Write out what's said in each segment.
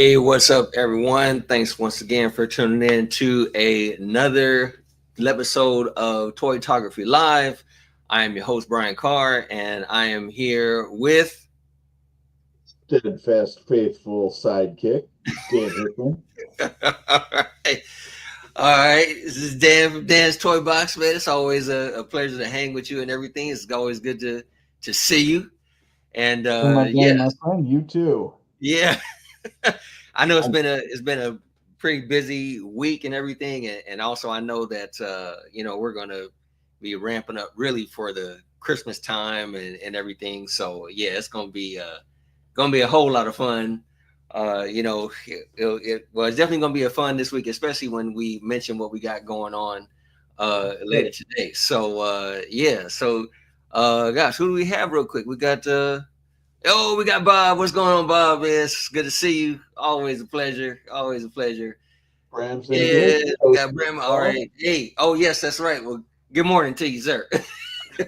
Hey, what's up, everyone? Thanks once again for tuning in to another episode of Toytography Live. I am your host, Brian Carr, and I am here with. Steadfast, faithful sidekick, Dan Hickman. All right. All right. This is Dan from Dan's Toy Box, man. It's always a pleasure to hang with you and everything. It's always good to see you. And Same again, yes, my friend. You too. yeah. I know I'm it's been a pretty busy week and everything, and also I know that we're gonna be ramping up really for the Christmas time and everything. So yeah, it's gonna be a whole lot of fun. It's definitely gonna be a fun this week, especially when we mention what we got going on later good. today. So yeah, so gosh, who do we have real quick? We got Oh, we got Bob. What's going on, Bob? It's good to see you. Always a pleasure. Always a pleasure. Bram's in here. Yeah, we got Toasting Bram. as All well. right. Hey. Oh, yes, that's right. Well, good morning to you, sir. Good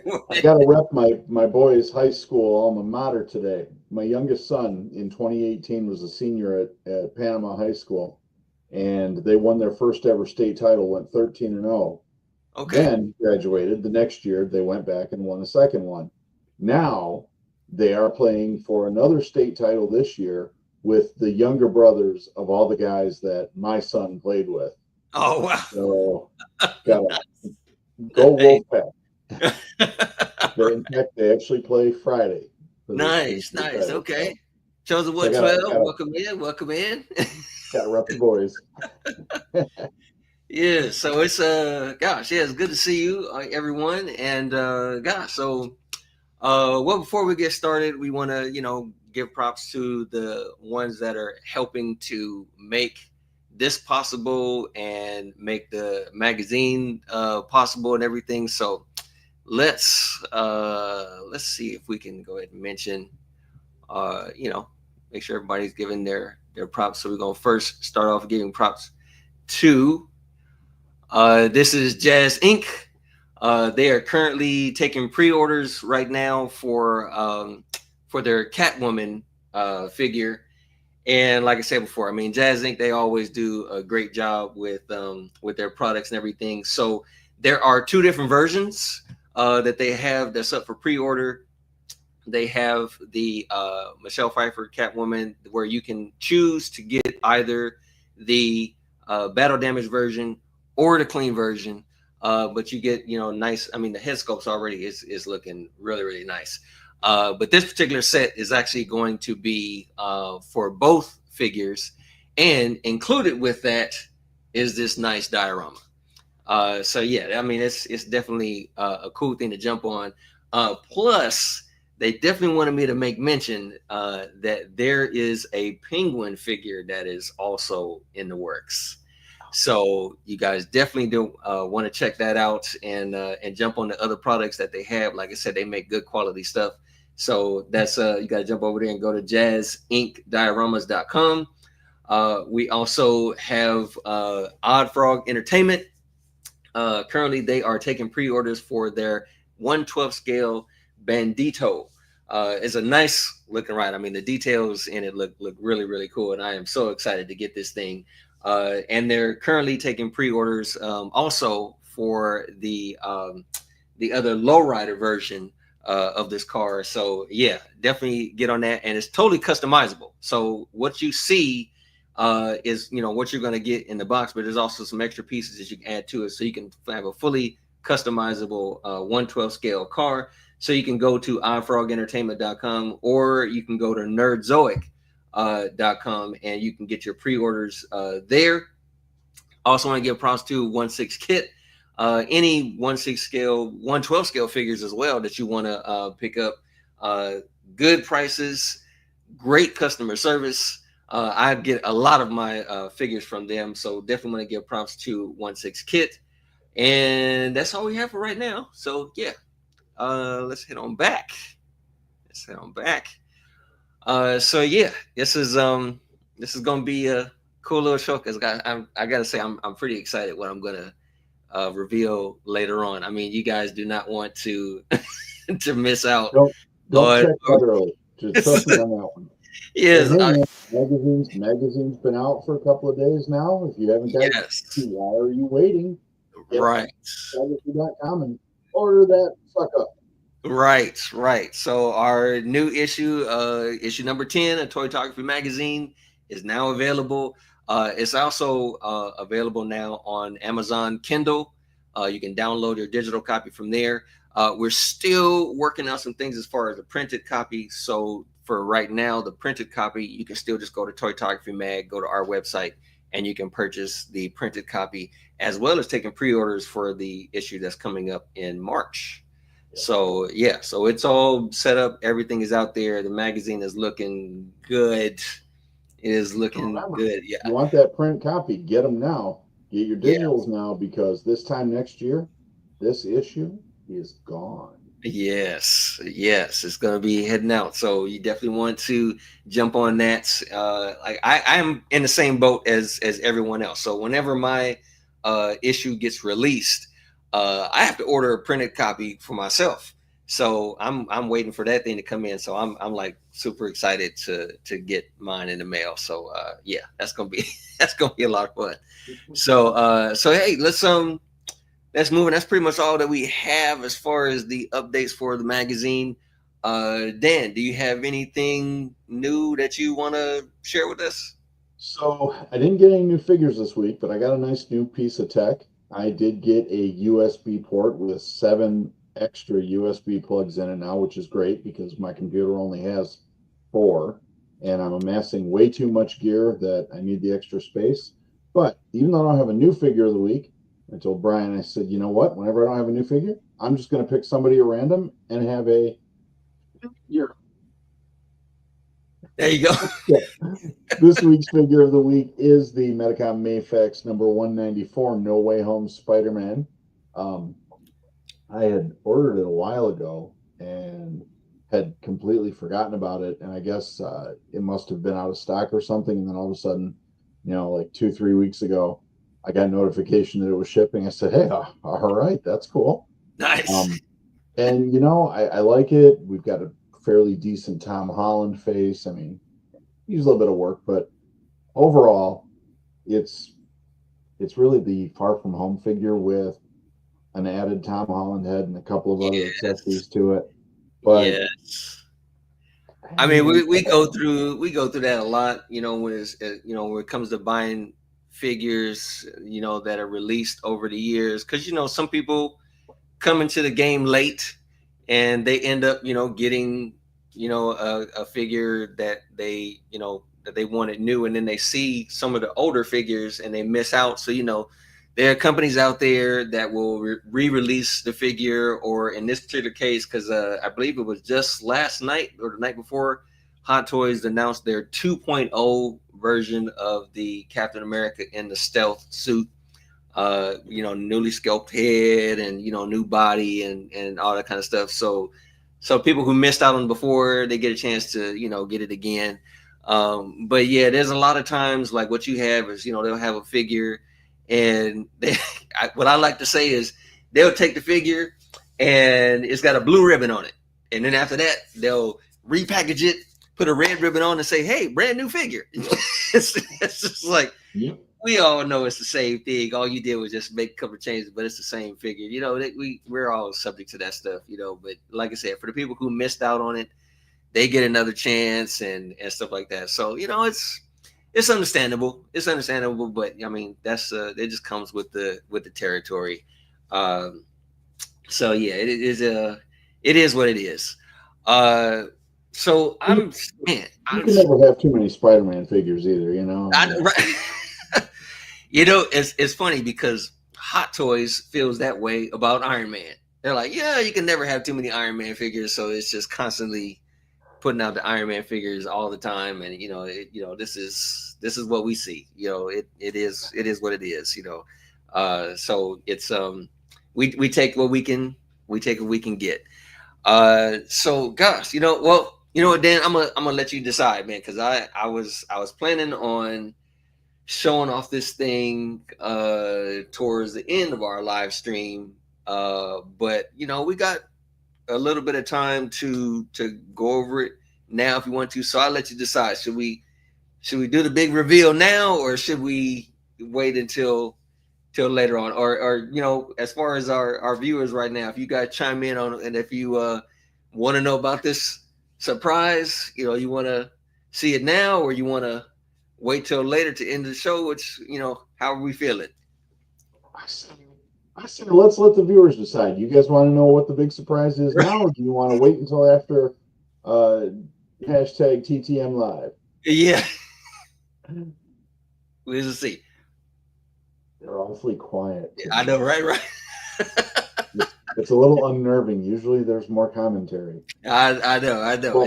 I morning. got to rep my boys' high school alma mater today. My youngest son in 2018 was a senior at Panama High School, and they won their first ever state title, went 13-0. Okay. Then graduated. The next year, they went back and won the second one. Now they are playing for another state title this year with the younger brothers of all the guys that my son played with. Oh, wow. So, got to go Nice. Wolfpack. In fact, they actually play Friday for the Nice. state Nice. title. Okay. So, Chosen so I what got to 12? got to Welcome in. Welcome in. got to rep the boys. Yeah. So it's gosh, yeah, it's good to see you, everyone. And gosh, so well, before we get started, we want to, give props to the ones that are helping to make this possible and make the magazine possible and everything. So let's see if we can go ahead and mention, you know, make sure everybody's giving their props. So we're gonna first start off giving props to this is Jazz Inc. They are currently taking pre-orders right now for their Catwoman figure. And like I said before, I mean Jazz Inc. They always do a great job with their products and everything. So there are two different versions that they have that's up for pre-order. They have the Michelle Pfeiffer Catwoman, where you can choose to get either the battle damage version or the clean version. But you get, nice. I mean, the head sculpt's already is looking really, really nice. But this particular set is actually going to be for both figures, and included with that is this nice diorama. So yeah, I mean it's definitely a cool thing to jump on. Plus, they definitely wanted me to make mention that there is a penguin figure that is also in the works. So you guys definitely do want to check that out and jump on the other products that they have. Like I said, they make good quality stuff. So that's you got to jump over there and go to jazzinkdioramas.com. We also have Odd Frog Entertainment. Currently, they are taking pre-orders for their 1/12 scale Bandito. It's a nice looking ride. I mean, the details in it look really really cool, and I am so excited to get this thing. And they're currently taking pre-orders also for the other lowrider version of this car. So yeah, definitely get on that, and it's totally customizable. So what you see is what you're going to get in the box, but there's also some extra pieces that you can add to it, so you can have a fully customizable 1/12 scale car. So you can go to iFrogentertainment.com, or you can go to nerdzoic.com, and you can get your pre-orders there. Also want to give props to 1/6 Kit. Any 1/6 scale, 1/12 scale figures as well that you want to pick up. Uh, Good prices, great customer service. I get a lot of my figures from them, so definitely want to give props to 1/6 Kit. And that's all we have for right now. So yeah, let's head on back. Let's head on back. So yeah, this is gonna be a cool little show because I gotta say I'm pretty excited what I'm gonna reveal later on. I mean, you guys do not want to to miss out Don't on. check that early. Just trust me on that one. But Yes, hey, man, magazine's been out for a couple of days now. If you haven't got it, yes, why are you waiting? Get on right. photography.com and order that suck up. Right, right. So our new issue, issue number 10 of Toytography magazine is now available. It's also available now on Amazon Kindle. You can download your digital copy from there. We're still working on some things as far as the printed copy. So for right now, the printed copy, you can still just go to Toytography Mag, go to our website, and you can purchase the printed copy as well as taking pre-orders for the issue that's coming up in March. Yep. So yeah, so it's all set up. Everything is out there. The magazine is looking good. It is So looking remember, good. Yeah, you want that print copy, get them now. Get your yeah, digitals now because this time next year, this issue is gone. yes, yes. It's gonna be heading out. So you definitely want to jump on that. Like I'm in the same boat as everyone else. So whenever my issue gets released, I have to order a printed copy for myself. So I'm waiting for that thing to come in. So I'm like super excited to get mine in the mail. So yeah, that's gonna be that's gonna be a lot of fun. So hey, let's move on. That's pretty much all that we have as far as the updates for the magazine. Dan, do you have anything new that you want to share with us? So I didn't get any new figures this week, but I got a nice new piece of tech. I did get a USB port with 7 extra USB plugs in it now, which is great because my computer only has 4, and I'm amassing way too much gear that I need the extra space. But even though I don't have a new figure of the week, I told Brian, I said, you know what? Whenever I don't have a new figure, I'm just going to pick somebody at random and have a year. There you go. This week's figure of the week is the Medicom Mayfax number 194 No Way Home Spider-Man. Um, I had ordered it a while ago and had completely forgotten about it. And I guess it must have been out of stock or something. And then all of a sudden, like 2, 3 weeks ago, I got notification that it was shipping. I said, hey, all right, that's cool. Nice. Um, and, I like it. We've got a fairly decent Tom Holland face. I mean, use a little bit of work, but overall, it's it's really the Far From Home figure with an added Tom Holland head and a couple of other Yes. accessories to it. But Yes. I mean, man, we go through that a lot. When it's when it comes to buying figures, that are released over the years, because some people come into the game late and they end up getting a figure that they wanted new, and then they see some of the older figures and they miss out. So there are companies out there that will re-release the figure, or in this particular case, because I believe it was just last night or the night before, Hot Toys announced their 2.0 version of the Captain America in the stealth suit, newly sculpted head and new body and all that kind of stuff. So people who missed out on it before, they get a chance to get it again. But yeah, there's a lot of times like what you have is they'll have a figure, and what I like to say is they'll take the figure and it's got a blue ribbon on it, and then after that they'll repackage it, put a red ribbon on, and say, "Hey, brand new figure." It's just like yep. we all know it's the same thing. All you did was just make a couple of changes, but it's the same figure. We're all subject to that stuff. But like I said, for the people who missed out on it, they get another chance and stuff like that. So it's understandable. It's understandable, but I mean that's it just comes with the territory. Um, so yeah, it is what it is. Uh, so You, I'm man, you can never have too many Spider-Man figures either, I mean, right. It's funny because Hot Toys feels that way about Iron Man. They're like, yeah, you can never have too many Iron Man figures, so it's just constantly putting out the Iron Man figures all the time, and this is what we see. It is what it is. So it's we take what we can get. So gosh, what, Dan, I'm gonna let you decide, man, because I was planning on showing off this thing towards the end of our live stream, but we got a little bit of time to go over it. now if you want to. So I'll let you decide. Should we do the big reveal now, or should we wait until till later on? Or as far as our viewers right now, if you guys chime in on, and if you want to know about this surprise, you want to see it now, or you want to wait till later to end the show, which how are we feeling? I said, I said, let's let the viewers decide. You guys want to know what the big surprise is now, or do you want to wait until after uh, hashtag TTM Live? Yeah, we'll see. They're awfully quiet I know, today. right, right. It's a little unnerving. Usually there's more commentary. I know. Well,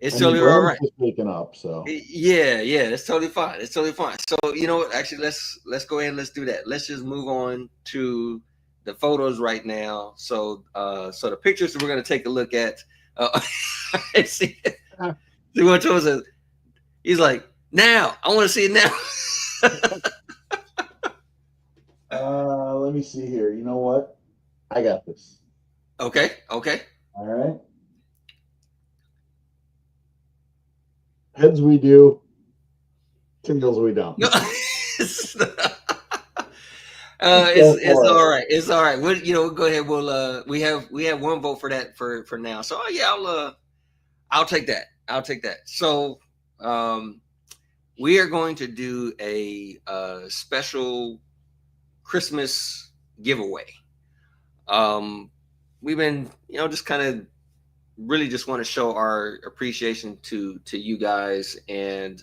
It's I mean, totally all Graham's right. just waking up, so Yeah, it's totally fine. It's totally fine. So you know what? Actually, let's go ahead and let's do that. Let's just move on to the photos right now. So the pictures that we're gonna take a look at. See, see what Joe says. He's like, now I want to see it now. let me see here. You know what? I got this. Okay, okay. All right. Heads we do, tails we don't. No, it's, Let's it's go it's for it. all right. It's all right. We'll go ahead. We have one vote for that for now. So yeah, I'll take that. I'll take that. So um, we are going to do a special Christmas giveaway. Um, we've been, just kind of really just want to show our appreciation to you guys, and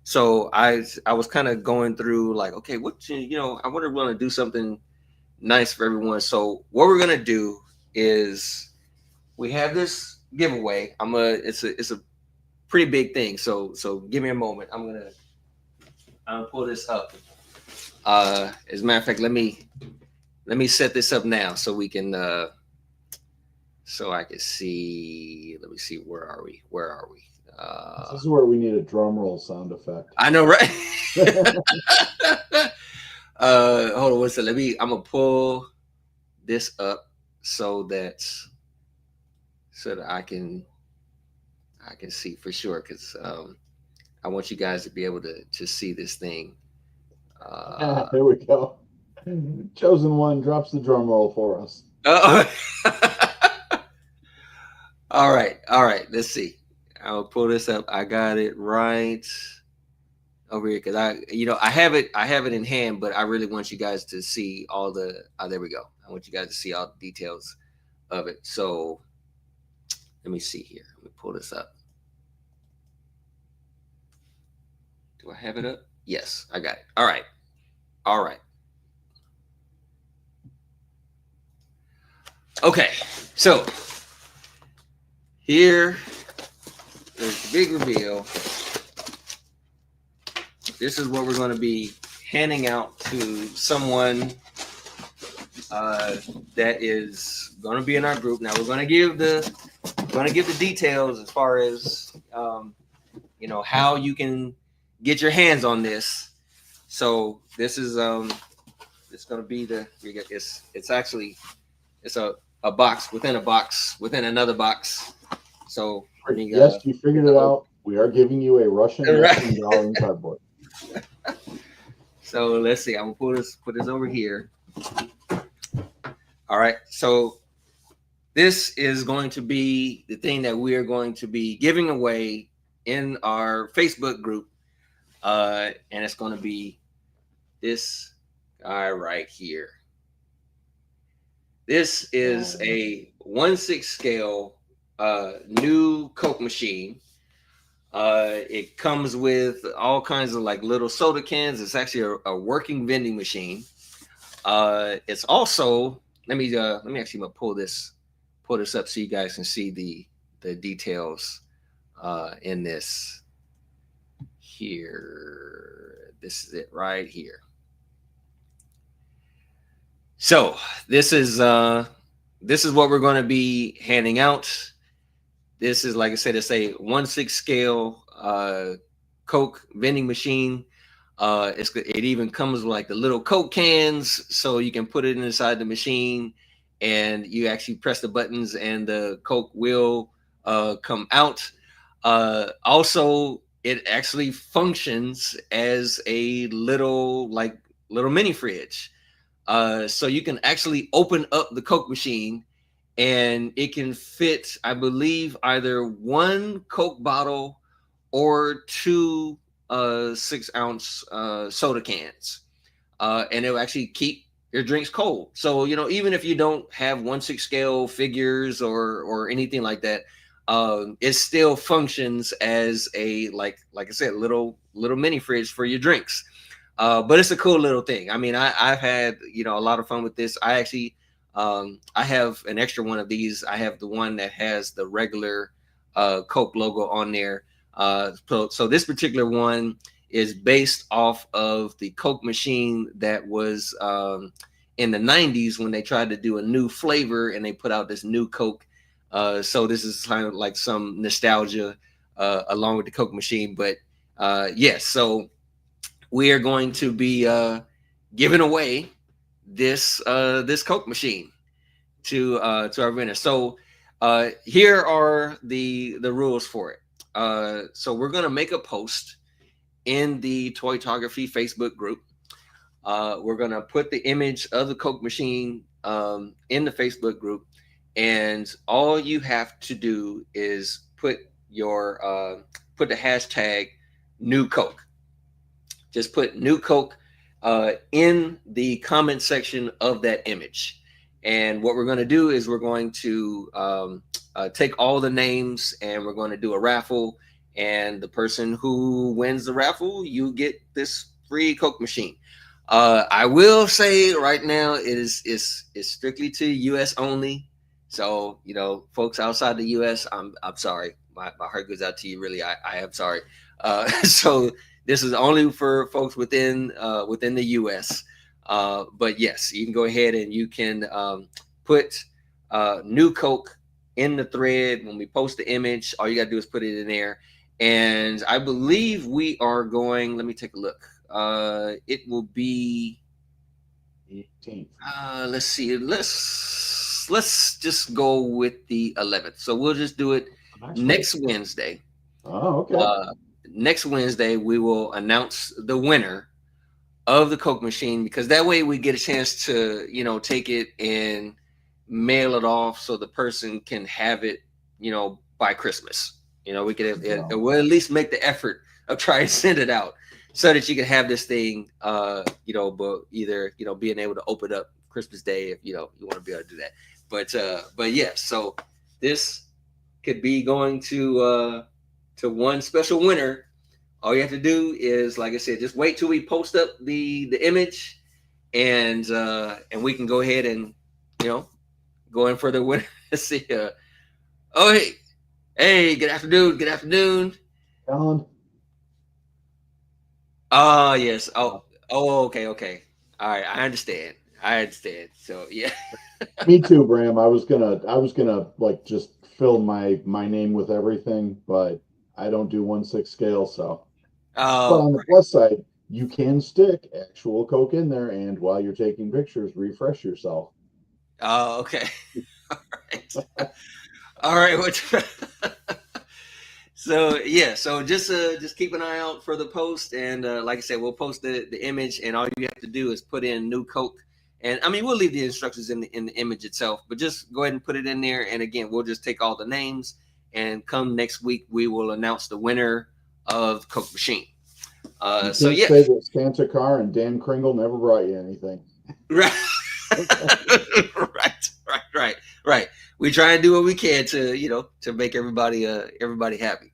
so I was kind of going through like, okay, I want to do something nice for everyone. So what we're gonna do is we have this giveaway. It's a pretty big thing. So give me a moment. I'm gonna pull this up. As a matter of fact, let me set this up now so we can so I can see. Let me see. Where are we? Where are we? This is where we need a drum roll sound effect. I know, right? Hold on one second. I'm gonna pull this up so that I can see for sure, because I want you guys to be able to see this thing. Uh, There we go. Chosen one drops the drum roll for us. oh, all right. Let's see. I'll pull this up. I got it right over here because I have it in hand, but I really want you guys to see all the. Oh, there we go. I want you guys to see all the details of it. So let me see here. Let me pull this up. Do I have it up? Yes, I got it. All right. All right. Okay. So here is the big reveal. This is what we're going to be handing out to someone that is going to be in our group. Now we're going to give the details as far as how you can get your hands on this. So this is it's going to be it's actually it's a box within a box within another box. So Yes, you figured it out. We are giving you a Russian right. doll in cardboard. So let's see. I'm gonna put this over here. All right. So this is going to be the thing that we are going to be giving away in our Facebook group, and it's going to be this guy right here. This is a 1/6 scale new Coke machine. It comes with all kinds of like little soda cans. It's actually a working vending machine. It's also let me actually pull this up so you guys can see the details in this here. This is it right here. So this is what we're going to be handing out. This is, like I said, it's a 1/6 scale Coke vending machine. It even comes with like the little Coke cans, so you can put it inside the machine, and you actually press the buttons, and the Coke will come out. Also, it actually functions as a little mini fridge. So you can actually open up the Coke machine, and it can fit, I believe, either one Coke bottle or two 6 ounce soda cans, and it'll actually keep your drinks cold. So even if you don't have 1/6 scale figures or anything like that, it still functions as a like I said, little mini fridge for your drinks. But it's a cool little thing. I mean, I've had a lot of fun with this. I actually I have an extra one of these. I have the one that has the regular Coke logo on there. So this particular one is based off of the Coke machine that was in the 90s when they tried to do a new flavor and they put out this new Coke. So this is kind of like some nostalgia along with the Coke machine. But yes, so we are going to be giving away this Coke machine to our winner. So here are the rules for it. So we're gonna make a post in the Toytography Facebook group. We're gonna put the image of the Coke machine in the Facebook group, and all you have to do is put the hashtag new Coke. Just put new Coke in the comment section of that image. And what we're going to do is we're going to take all the names and we're going to do a raffle. And the person who wins the raffle, you get this free Coke machine. I will say right now is strictly to U.S. only. So folks outside the U.S., I'm sorry. My heart goes out to you. Really, I am sorry. So this is only for folks within the U.S. But yes, you can go ahead and you can put new Coke in the thread when we post the image. All you got to do is put it in there, and I believe we are going. Let me take a look. It will be. 18th. Let's see. Let's just go with the 11th. So we'll just do it Next week. next Wednesday. Oh, okay. Next Wednesday, we will announce the winner of the Coke machine, because that way we get a chance to, take it and mail it off so the person can have it, by Christmas. We could, it will at least make the effort of trying to send it out so that you can have this thing, but either, being able to open up Christmas Day if, you want to be able to do that. But yeah, so this could be going to one special winner. All you have to do is, like I said, just wait till we post up the image, and we can go ahead and go in for the winner. Let's see. Oh hey, good afternoon, good afternoon. Alan. Oh yes. Oh okay. All right, I understand. So yeah. Me too, Bram. I was gonna like just fill my name with everything, but I don't do 1/6 scale, so. But Oh on the right. plus side, you can stick actual Coke in there, and while you're taking pictures, refresh yourself. Oh okay. All right. All right. So yeah, so just keep an eye out for the post, and like I said, we'll post the image, and all you have to do is put in new Coke, and I mean we'll leave the instructions in the image itself, but just go ahead and put it in there, and again we'll just take all the names, and come next week we will announce the winner of Coke machine. You So can't yeah, say that Santa Car and Dan Kringle never brought you anything. right, right. We try and do what we can to to make everybody happy.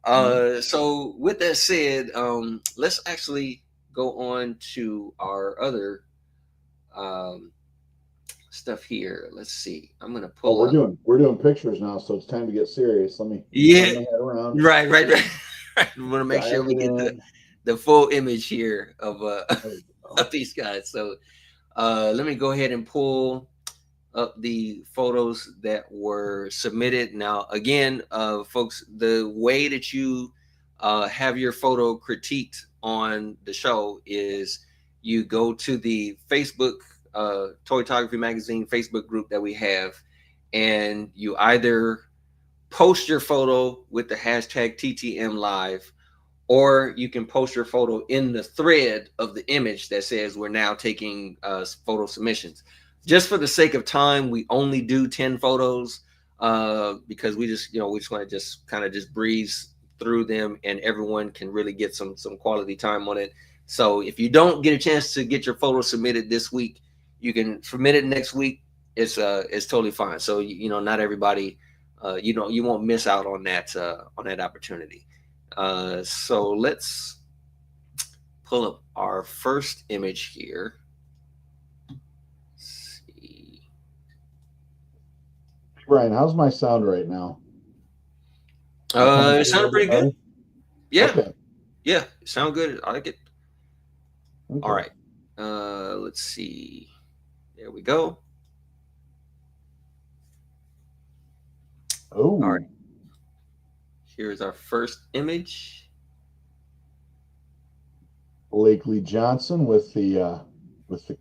So with that said, let's actually go on to our other um, stuff here. Let's see. I'm gonna Oh, pull up. we're doing pictures now, so it's time to get serious. Let me Yeah, turn my head around, right. We want to make sure dial we it get in. the full image here of There we go. of these guys. So let me go ahead and pull up the photos that were submitted. Now, again, folks, the way that you have your photo critiqued on the show is you go to the Facebook Toytography Magazine Facebook group that we have, and you either post your photo with the hashtag TTM live, or you can post your photo in the thread of the image that says we're now taking photo submissions. Just for the sake of time, we only do 10 photos because we just want to just kind of just breeze through them, and everyone can really get some quality time on it. So if you don't get a chance to get your photo submitted this week, you can submit it next week. It's totally fine. So not everybody, you won't miss out on that opportunity. So let's pull up our first image here. Let's see. Brian, how's my sound right now? Am I coming It through sounded pretty okay? good. Yeah, Okay. yeah, sound good. I like it. All Okay. right. Let's see. There we go. All right. Oh, Here's our first image. Blakely Johnson with the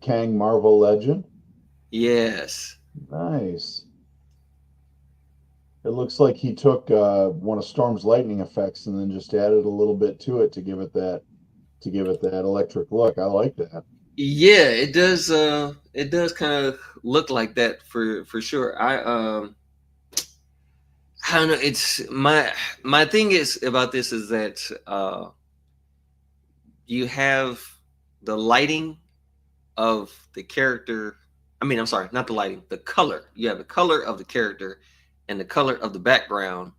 Kang Marvel Legend. Yes. Nice. It looks like he took one of Storm's lightning effects and then just added a little bit to it to give it that electric look. I like that. Yeah, it does. It does kind of look like that for sure. I don't know. It's my thing is about this is that you have the lighting of the character. I mean, I'm sorry, not the lighting, the color. You have the color of the character and the color of the background,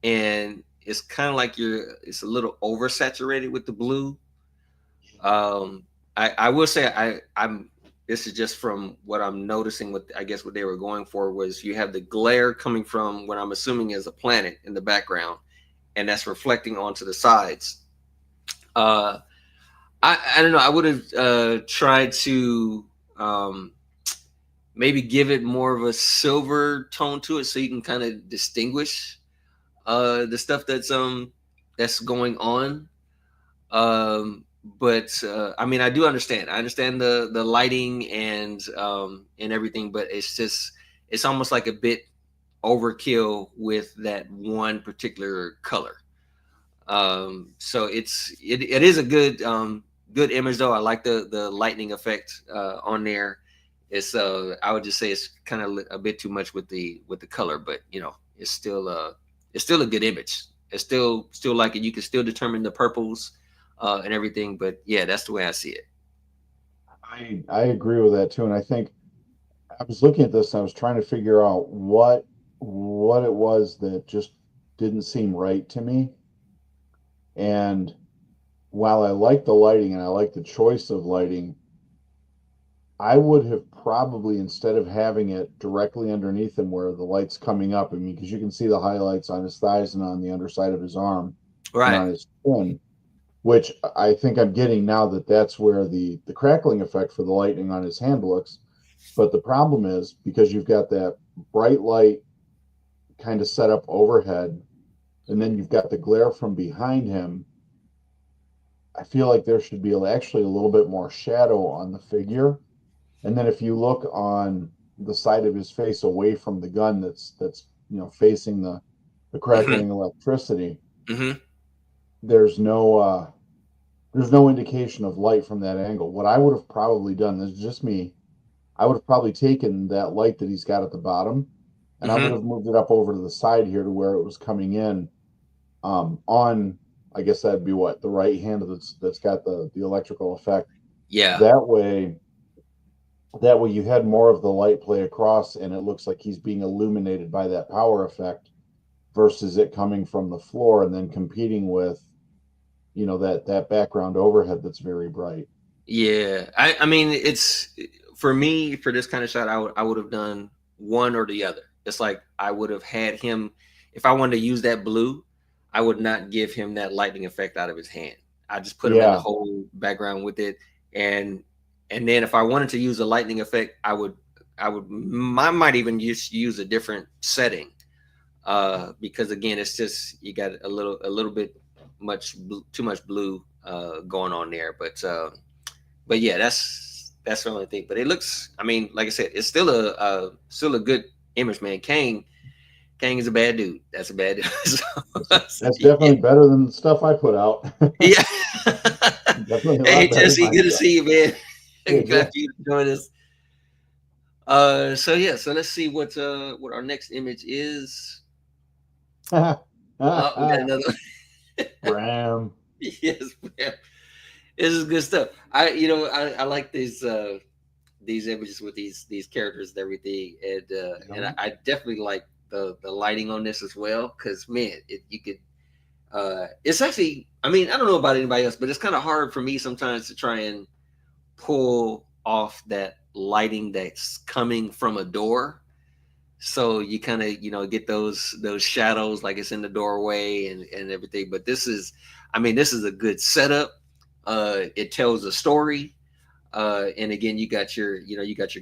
and it's kind of like it's a little oversaturated with the blue. Um, I will say I'm this is just from what I'm noticing. What I guess what they were going for was you have the glare coming from what I'm assuming is a planet in the background, and that's reflecting onto the sides. Uh, I don't know. I would have tried to um, maybe give it more of a silver tone to it, so you can kind of distinguish the stuff that's going on. But I mean, I do understand. I understand the lighting and everything, but it's almost like a bit overkill with that one particular color. So it is a good image though. I like the lightning effect on there. It's I would just say it's kind of a bit too much with the color, but it's still a good image. It's still like it. You can still determine the purples and everything, but yeah, that's the way I see it. I agree with that too, and I think I was looking at this and I was trying to figure out what it was that just didn't seem right to me. And while I like the lighting and I like the choice of lighting, I would have probably, instead of having it directly underneath him where the light's coming up, I mean, because you can see the highlights on his thighs and on the underside of his arm and Right. on his chin, which I think I'm getting now that that's where the crackling effect for the lightning on his hand looks. But the problem is because you've got that bright light kind of set up overhead, and then you've got the glare from behind him. I feel like there should be actually a little bit more shadow on the figure. And then if you look on the side of his face away from the gun that's facing the Hmm. crackling electricity, Hmm. there's no there's no indication of light from that angle. What I would have probably done, this is just me, I would have probably taken that light that he's got at the bottom and I would Hmm. have moved it up over to the side here to where it was coming in on, I guess that'd be what, the right hand that's got the electrical effect. Yeah. That way, that way you had more of the light play across and it looks like he's being illuminated by that power effect versus it coming from the floor and then competing with, that background overhead that's very bright. Yeah, I mean, it's for me for this kind of shot. I would have done one or the other. It's like I would have had him if I wanted to use that blue. I would not give him that lightning effect out of his hand. I just put him in the Yeah. whole background with it, and and then if I wanted to use a lightning effect, I might even use a different setting because again, it's just you got a little bit too much blue going on there, but yeah, that's the only thing. But it looks, I mean, like I said, it's still a good image, man. Kang is a bad dude. That's a bad dude. So, That's yeah. definitely better than the stuff I put out. Yeah. Definitely a Hey lot better than Jesse, my good to stuff. see you, man. Hey, Glad Jeff. you joined us. So yeah, so let's see what our next image is. Oh, we got another one. Bram. Yes, man. This is good stuff. I like these images with these characters and everything, and Yeah. I definitely like the lighting on this as well. Because man, you could it's actually, I mean, I don't know about anybody else, but it's kind of hard for me sometimes to try and pull off that lighting that's coming from a door. So you kind of get those shadows like it's in the doorway and everything. But this is, I mean, this is a good setup. It tells a story, and again, you got your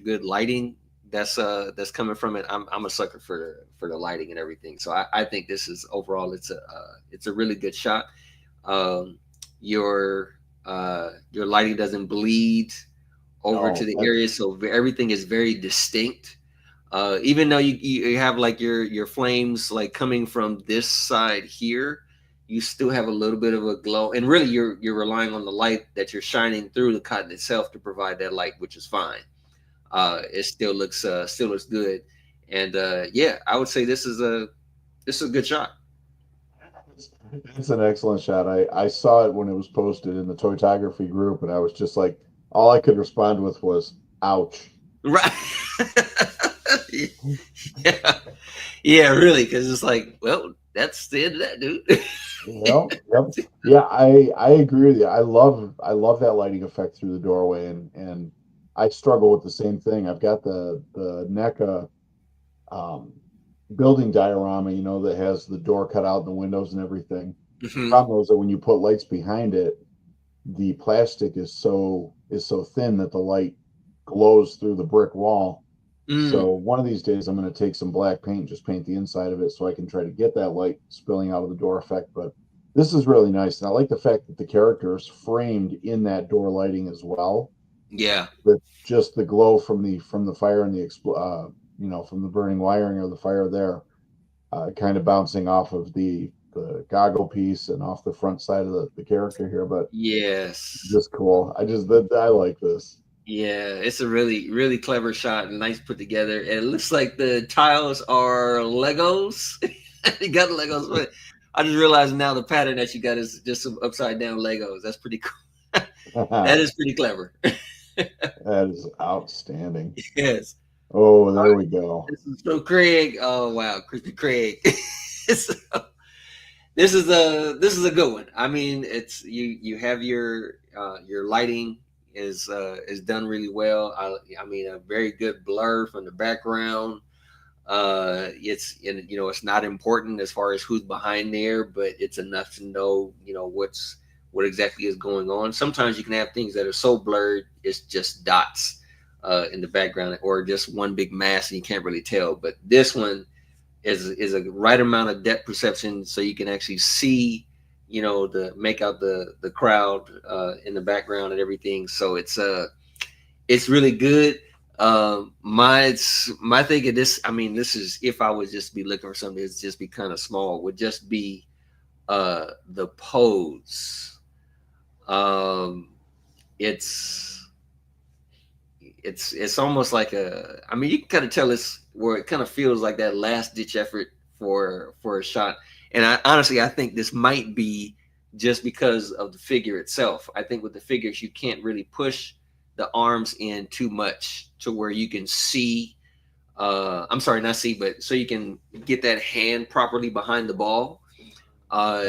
good lighting that's coming from it. I'm a sucker for the lighting and everything. So I think this is overall it's a really good shot. Um, your lighting doesn't bleed over to Oh, the that's area, so everything is very distinct. Even though you have like your flames like coming from this side here, you still have a little bit of a glow, and really you're relying on the light that you're shining through the cotton itself to provide that light, which is fine. It still looks good, and yeah, I would say this is a good shot. it's an excellent shot. I saw it when it was posted in the Toytography group, and I was just like, all I could respond with was, "Ouch." Right. Yeah, yeah, really, because it's like, well, that's the end of that, dude. Yep. Yeah, I agree with you. I love that lighting effect through the doorway, and I struggle with the same thing. I've got the NECA um, building diorama, that has the door cut out and the windows and everything. Hmm. Problem is that when you put lights behind it, the plastic is so thin that the light glows through the brick wall. So Mm, one of these days I'm going to take some black paint, just paint the inside of it so I can try to get that light spilling out of the door effect. But this is really nice. And I like the fact that the characters framed in that door lighting as well. yeah. That just the glow from the fire and from the burning wiring or the fire there, kind of bouncing off of the goggle piece and off the front side of the character here. But Yes. just cool. I like this. Yeah, it's a really, really clever shot and nice put together. And it looks like the tiles are Legos. You got Legos, but I just realized now the pattern that you got is just some upside down Legos. That's pretty cool. That That is pretty clever. is outstanding. Yes. Oh, All there right. we go. So Craig, oh wow, Christy Craig. So, this is a good one. I mean, it's you have your lighting is done really well. I mean, a very good blur from the background. It's not important as far as who's behind there, but it's enough to know what exactly is going on. Sometimes you can have things that are so blurred it's just dots in the background, or just one big mass and you can't really tell. But this one is a right amount of depth perception, so you can actually see, the make out the crowd in the background and everything. So it's really good. My thing of this, I mean, this is, if I would just be looking for something that's just be kind of small, would just be the pose. Um, it's it's almost like I mean, you can kind of tell it's where it kind of feels like that last ditch effort for a shot. And I think this might be just because of the figure itself. I think with the figures you can't really push the arms in too much to where you can see, I'm sorry, not see, but so you can get that hand properly behind the ball. uh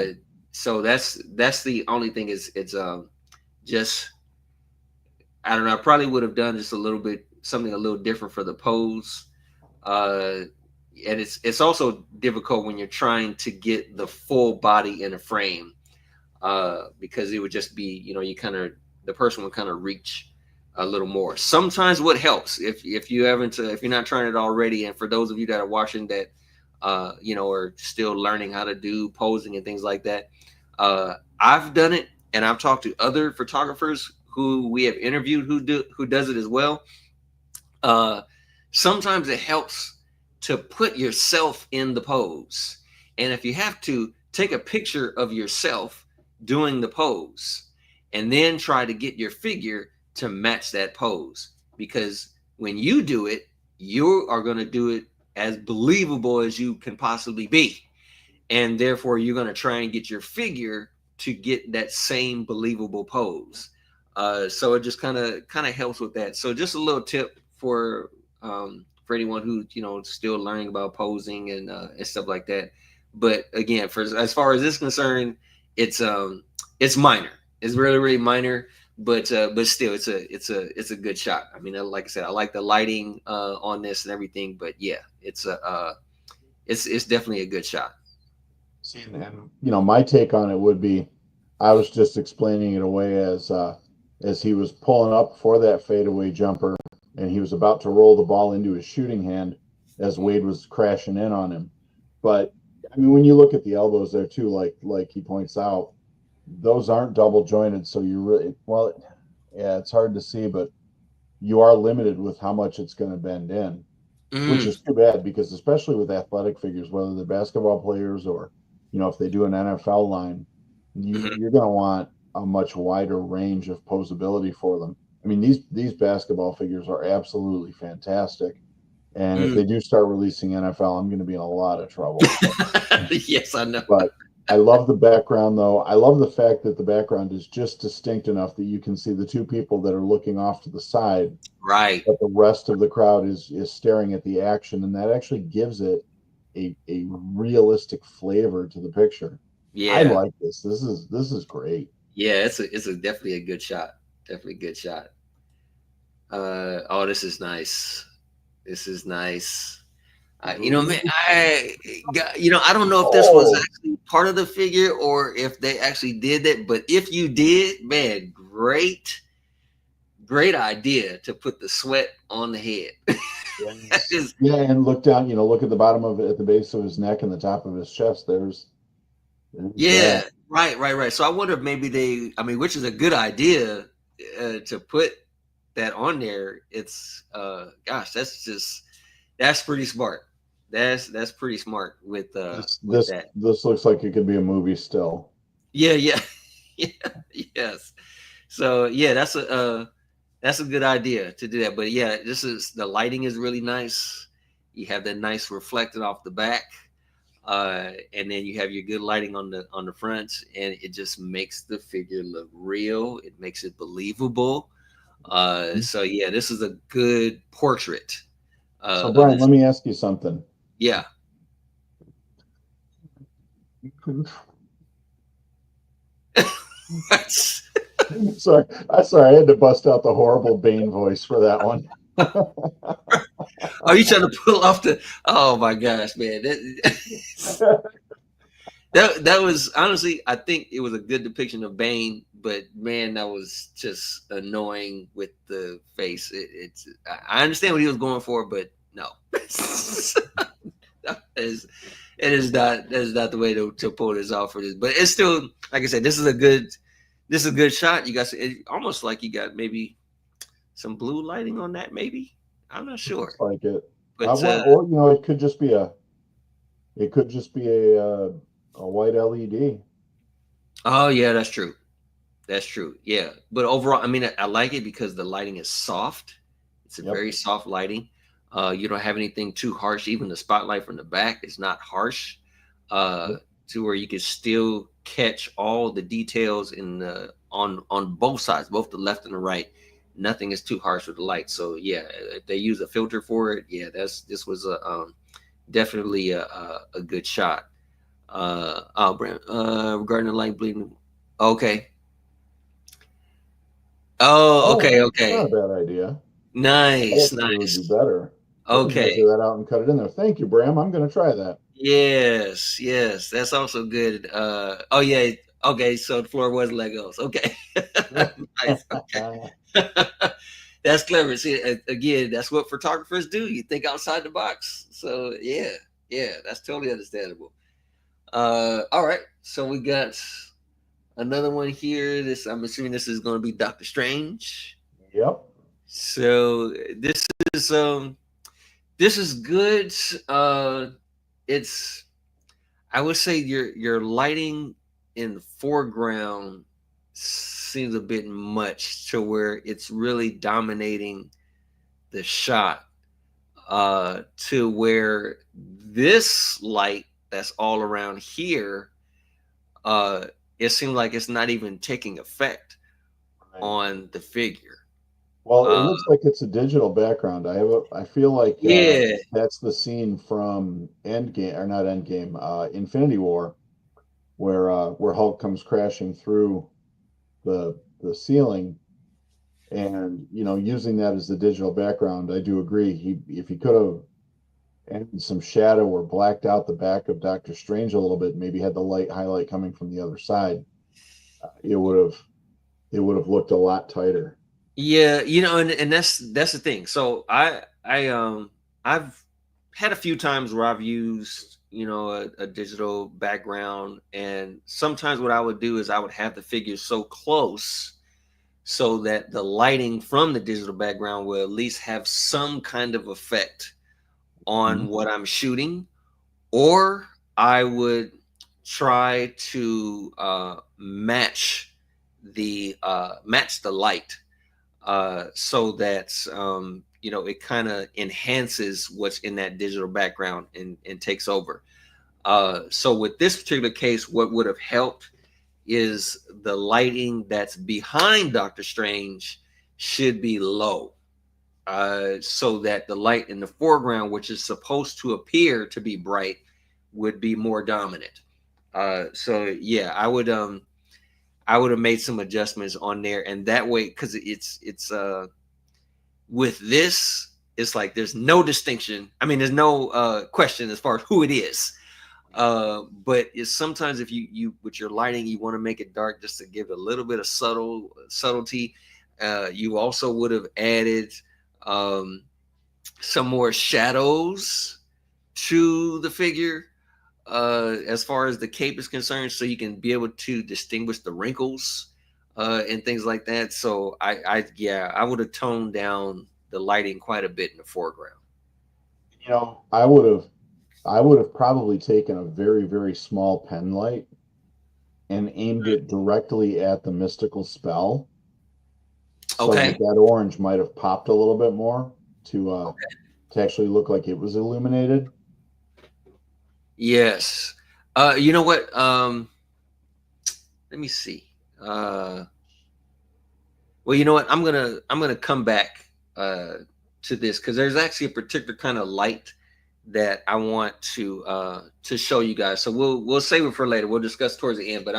so that's the only thing, is it's just, I don't know. I probably would have done just a little bit something a little different for the pose. Uh, and it's also difficult when you're trying to get the full body in a frame, because it would just be, you kind of, the person would kind of reach a little more. Sometimes what helps, if you haven't if you're not trying it already, and for those of you that are watching that are still learning how to do posing and things like that, I've done it, and I've talked to other photographers who we have interviewed who does it as well. uh Sometimes it helps to put yourself in the pose. And if you have to, take a picture of yourself doing the pose and then try to get your figure to match that pose. Because when you do it, you are going to do it as believable as you can possibly be. And therefore, you're going to try and get your figure to get that same believable pose. So it just kind of helps with that. So just a little tip for anyone who still learning about posing and stuff like that. But again, for as far as this concerned, it's minor. It's really really minor, but still, it's a good shot. I mean, like I said, I like the lighting on this and everything. But yeah, it's definitely a good shot. See, and my take on it would be, I was just explaining it away as he was pulling up for that fadeaway jumper, and he was about to roll the ball into his shooting hand as Wade was crashing in on him. But I mean, when you look at the elbows there too, like he points out, those aren't double jointed, so you really, well, yeah, it's hard to see, but you are limited with how much it's going to bend in, which Mm, is too bad, because especially with athletic figures, whether they're basketball players or if they do an NFL line, mhm, you're going to want a much wider range of posability for them. I mean, these basketball figures are absolutely fantastic, and if mm. they do start releasing NFL, I'm going to be in a lot of trouble. Yes, I know. But I love the background, though. I love the fact that the background is just distinct enough that you can see the two people that are looking off to the side, Right. but the rest of the crowd is staring at the action, and that actually gives it a realistic flavor to the picture. I Yeah. like this. This is great. Yeah, it's a definitely a good shot. Definitely a good shot. Oh, this is nice. This is nice. Man, I don't know if this was Oh, actually part of the figure or if they actually did that, but if you did, man, great idea to put the sweat on the head. That yes. is, Yeah, and look down, look at the bottom of it, at the base of his neck and the top of his chest. There's that. yeah, right, right, right. So I wonder if maybe I mean, which is a good idea to put that on there. It's gosh, that's pretty smart. That's pretty smart This with this that. this looks like it could be a movie still. Yeah, yeah, yeah, yes. So yeah, that's a good idea to do that. But yeah, this is the lighting is really nice. You have that nice reflected off the back, and then you have your good lighting on the front, and it just makes the figure look real. It makes it believable. So yeah, this is a good portrait So of Brian, this. let me ask you something. Yeah. Sorry, I had to bust out the horrible Bane voice for that one. Are you trying to pull off the? Oh my gosh, man! That was honestly, I think it was a good depiction of Bane, but man, that was just annoying with the face. I understand what he was going for, but no, that is not the way to pull this off for this. But it's still, like I said, this is a good shot. You got almost like you got maybe some blue lighting on that. Maybe I'm not sure, Looks like it. but Well, or it could just be a white LED. oh yeah, that's true. That's true. Yeah. But overall, I mean, I like it because the lighting is soft. It's a Yep. very soft lighting. You don't have anything too harsh. Even the spotlight from the back is not harsh, uh, Yep. to where you can still catch all the details on both sides, both the left and the right. Nothing is too harsh with the light. So yeah, if they use a filter for it, yeah, this was definitely a good shot. Regarding the light bleeding. Okay. Oh, Oh, okay, that's not a okay. bad idea. That Nice, actually would be nice. better. I can Okay. measure that out and cut it in there. Thank you, Bram. I'm going to try that. Yes, yes. That's also good. Oh yeah. Okay, so the floor was Legos. Okay. Nice. Okay. That's clever. See, again, that's what photographers do. You think outside the box. So yeah, yeah, that's totally understandable. All right. So we got another one here. This I'm assuming this is going to be Doctor Strange. Yep. So this is This is good. It's I would say your lighting in the foreground seems a bit much to where it's really dominating the shot. To where this light that's all around here, uh, it seems like it's not even taking effect Right. on the figure. Well, it Uh, looks like it's a digital background. I feel like yeah, that's the scene from Endgame, or not Endgame, Infinity War, where Hulk comes crashing through the ceiling, and using that as the digital background. I do agree. If he could have added some shadow or blacked out the back of Doctor Strange a little bit, maybe had the light highlight coming from the other side, it would have looked a lot tighter. yeah, and that's the thing. So I've had a few times where I've used a digital background, and sometimes what I would do is I would have the figure so close so that the lighting from the digital background will at least have some kind of effect on Mhm. what I'm shooting, or I would try to match the light, so that it kind of enhances what's in that digital background and takes over. So with this particular case, what would have helped is the lighting that's behind Doctor Strange should be low, so that the light in the foreground, which is supposed to appear to be bright, would be more dominant. So yeah, I would have made some adjustments on there, and that way, because it's with this, it's like there's no distinction. I mean, there's no question as far as who it is. But it's sometimes if you with your lighting, you want to make it dark just to give a little bit of subtlety. You also would have added um, some more shadows to the figure, as far as the cape is concerned, so you can be able to distinguish the wrinkles and things like that. So yeah, I would have toned down the lighting quite a bit in the foreground. I would have probably taken a very, very small pen light and aimed it directly at the mystical spell so Okay. that that orange might have popped a little bit more to actually look like it was illuminated. Yes. You know what? Let me see. Uh, well, you know what? I'm gonna come back to this because there's actually a particular kind of light that I want to show you guys. So we'll save it for later. We'll discuss towards the end. But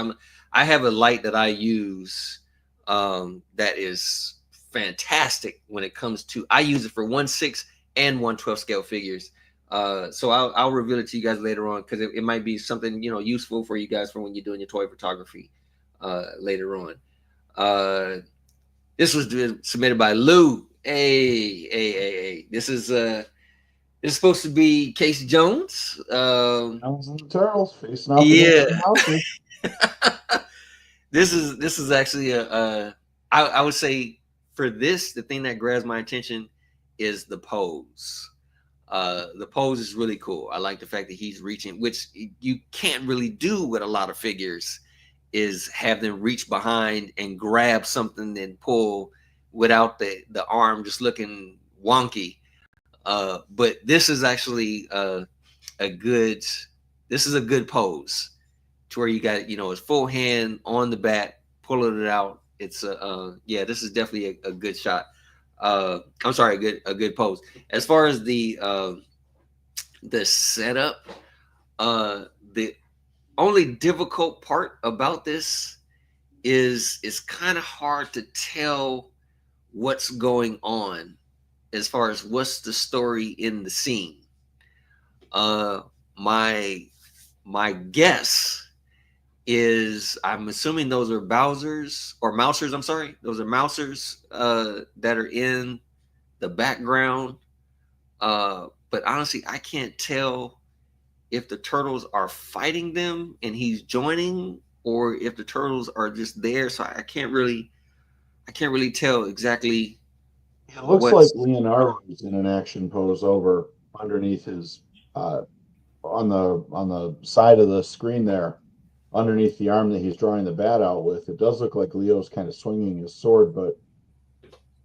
I have a light that I use, that is fantastic when it comes to. I use it for 1/6 and 1/12 scale figures. So I'll reveal it to you guys later on because it might be something useful for you guys for when you're doing your toy photography later on. Uh, this was submitted by Lou. Hey. This is supposed to be Casey Jones. Elves and the Turtles facing off against Yeah. the Mousers. This is actually I would say for this, the thing that grabs my attention is the pose. The pose is really cool. I like the fact that he's reaching, which you can't really do with a lot of figures, is have them reach behind and grab something and pull without the arm just looking wonky. But this is actually a good this is a good pose to where you got his full hand on the bat pulling it out. It's yeah, this is definitely a good shot. I'm sorry, a good pose. As far as the setup, the only difficult part about this is it's kind of hard to tell what's going on as far as what's the story in the scene. Uh, my my guess is I'm assuming those are Bowser's or Mousers. I'm sorry, those are Mousers that are in the background. But honestly, I can't tell if the turtles are fighting them and he's joining, or if the turtles are just there. So I can't really tell exactly It looks like what's going on. Leonardo's in an action pose over. underneath his on the side of the screen there, underneath the arm that he's drawing the bat out with. It does look like Leo's kind of swinging his sword, but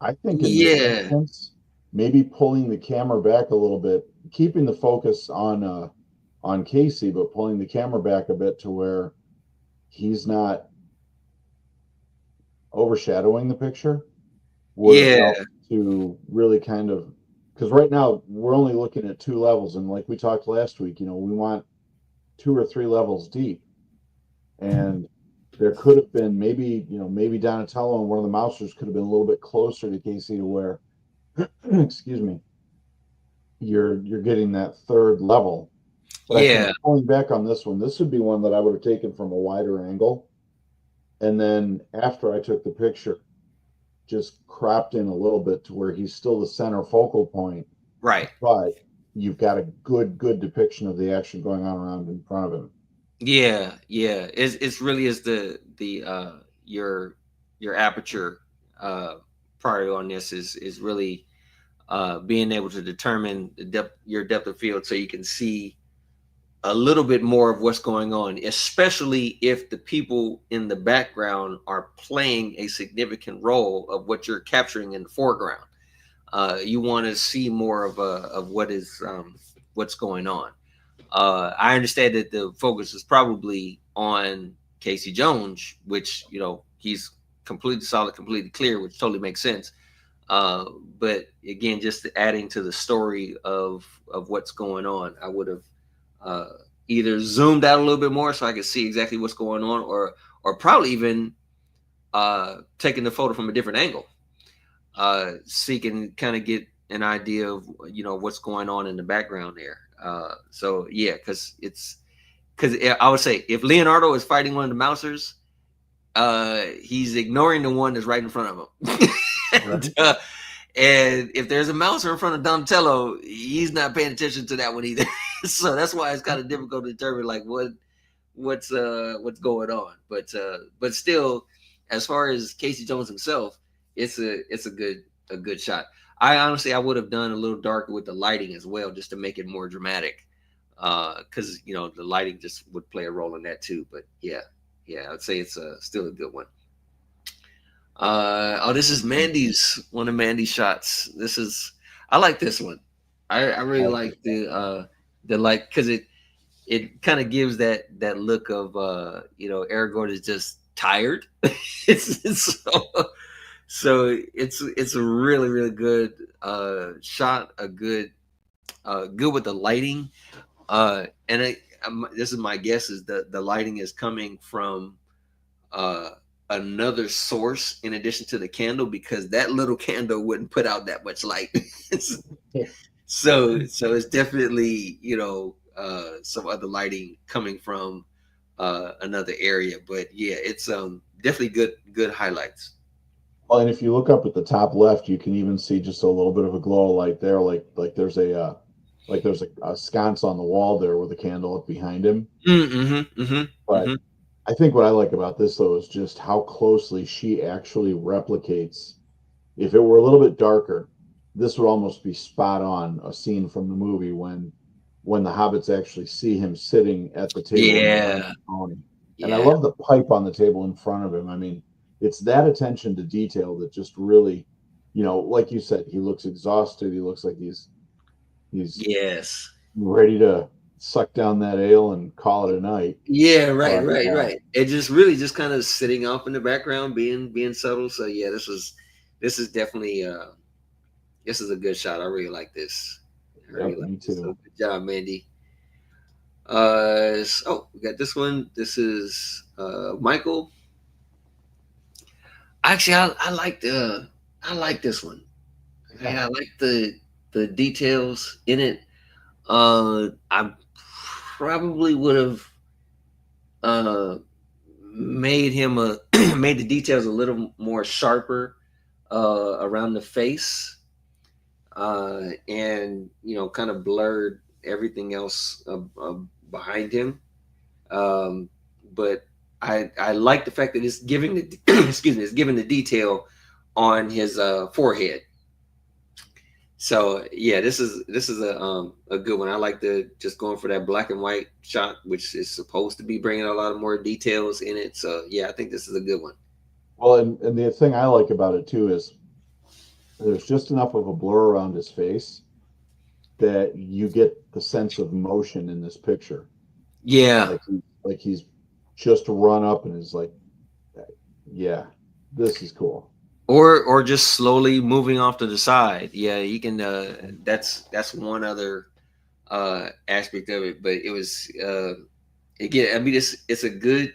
I think in this Yeah, instance, maybe pulling the camera back a little bit, keeping the focus on Casey, but pulling the camera back a bit to where he's not overshadowing the picture would have yeah, helped to really kind of, because right now we're only looking at two levels, and like we talked last week, we want two or three levels deep, and there could have been maybe Donatello and one of the Mousers could have been a little bit closer to Casey to where, excuse me, you're getting that third level. But I think yeah, pulling back on this one, this would be one that I would have taken from a wider angle, and then after I took the picture, just cropped in a little bit to where he's still the center focal point, right. but you've got a good depiction of the action going on around in front of him. Yeah, yeah. It's really is the your aperture priority on this is really being able to determine your depth of field so you can see a little bit more of what's going on, especially if the people in the background are playing a significant role of what you're capturing in the foreground. You want to see more of what is what's going on. I understand that the focus is probably on Casey Jones, which he's completely solid, completely clear, which totally makes sense. Uh, but again, just adding to the story of what's going on, I would have uh, either zoomed out a little bit more so I could see exactly what's going on, or probably even taking the photo from a different angle, so you can kind of get an idea of what's going on in the background there. So yeah, because I would say if Leonardo is fighting one of the Mousers, he's ignoring the one that's right in front of him. and, Right. and if there's a Mouser in front of Donatello, he's not paying attention to that one either. So that's why it's kind of difficult to determine like what's going on. But still, as far as Casey Jones himself, it's a good shot. I would have done a little darker with the lighting as well, just to make it more dramatic. Because the lighting just would play a role in that too. But yeah, yeah, I'd say it's still a good one. Oh, this is Mandy's one of Mandy's shots. This is I like this one. I really Okay. like the like because it kind of gives that look of Aragorn is just tired. it's it's a really really good shot, a good with the lighting, and this is my guess is the lighting is coming from uh another source in addition to the candle, because that little candle wouldn't put out that much light. So it's definitely some other lighting coming from another area, but yeah, it's definitely good highlights. Well, and if you look up at the top left, you can even see just a little bit of a glow of light there, like there's a sconce on the wall there with a candle up behind him. Mm-hmm, mm-hmm, But mm-hmm. I think what I like about this though is just how closely she actually replicates. If it were a little bit darker, this would almost be spot on a scene from the movie when the hobbits actually see him sitting at the table in front of Yeah, the pony. And I yeah, love the pipe on the table in front of him. I mean, it's that attention to detail that just really, like you said, he looks exhausted. He looks like he's yes, ready to suck down that ale and call it a night. yeah, right, But right, right. It just really just kind of sitting off in the background, being subtle. So yeah, this is definitely this is a good shot. I really like this. I really yep, like me this. So too. good job, Mandy. We got this one. This is Michael. Actually, I like this one. Yeah. Yeah, I like the details in it. I probably would have uh made him a made the details a little more sharper around the face, and kind of blurred everything else behind him. Um, but I like the fact that it's giving the excuse me, it's giving the detail on his forehead. So yeah, this is a good one. I like the just going for that black and white shot, which is supposed to be bringing a lot of more details in it. So yeah, I think this is a good one. Well, and the thing I like about it too is there's just enough of a blur around his face that you get the sense of motion in this picture. Yeah, Like he's just run up and is like, yeah, this is cool. or just slowly moving off to the side. Yeah, you can. That's one other aspect of it. But it was again. I mean, it's a good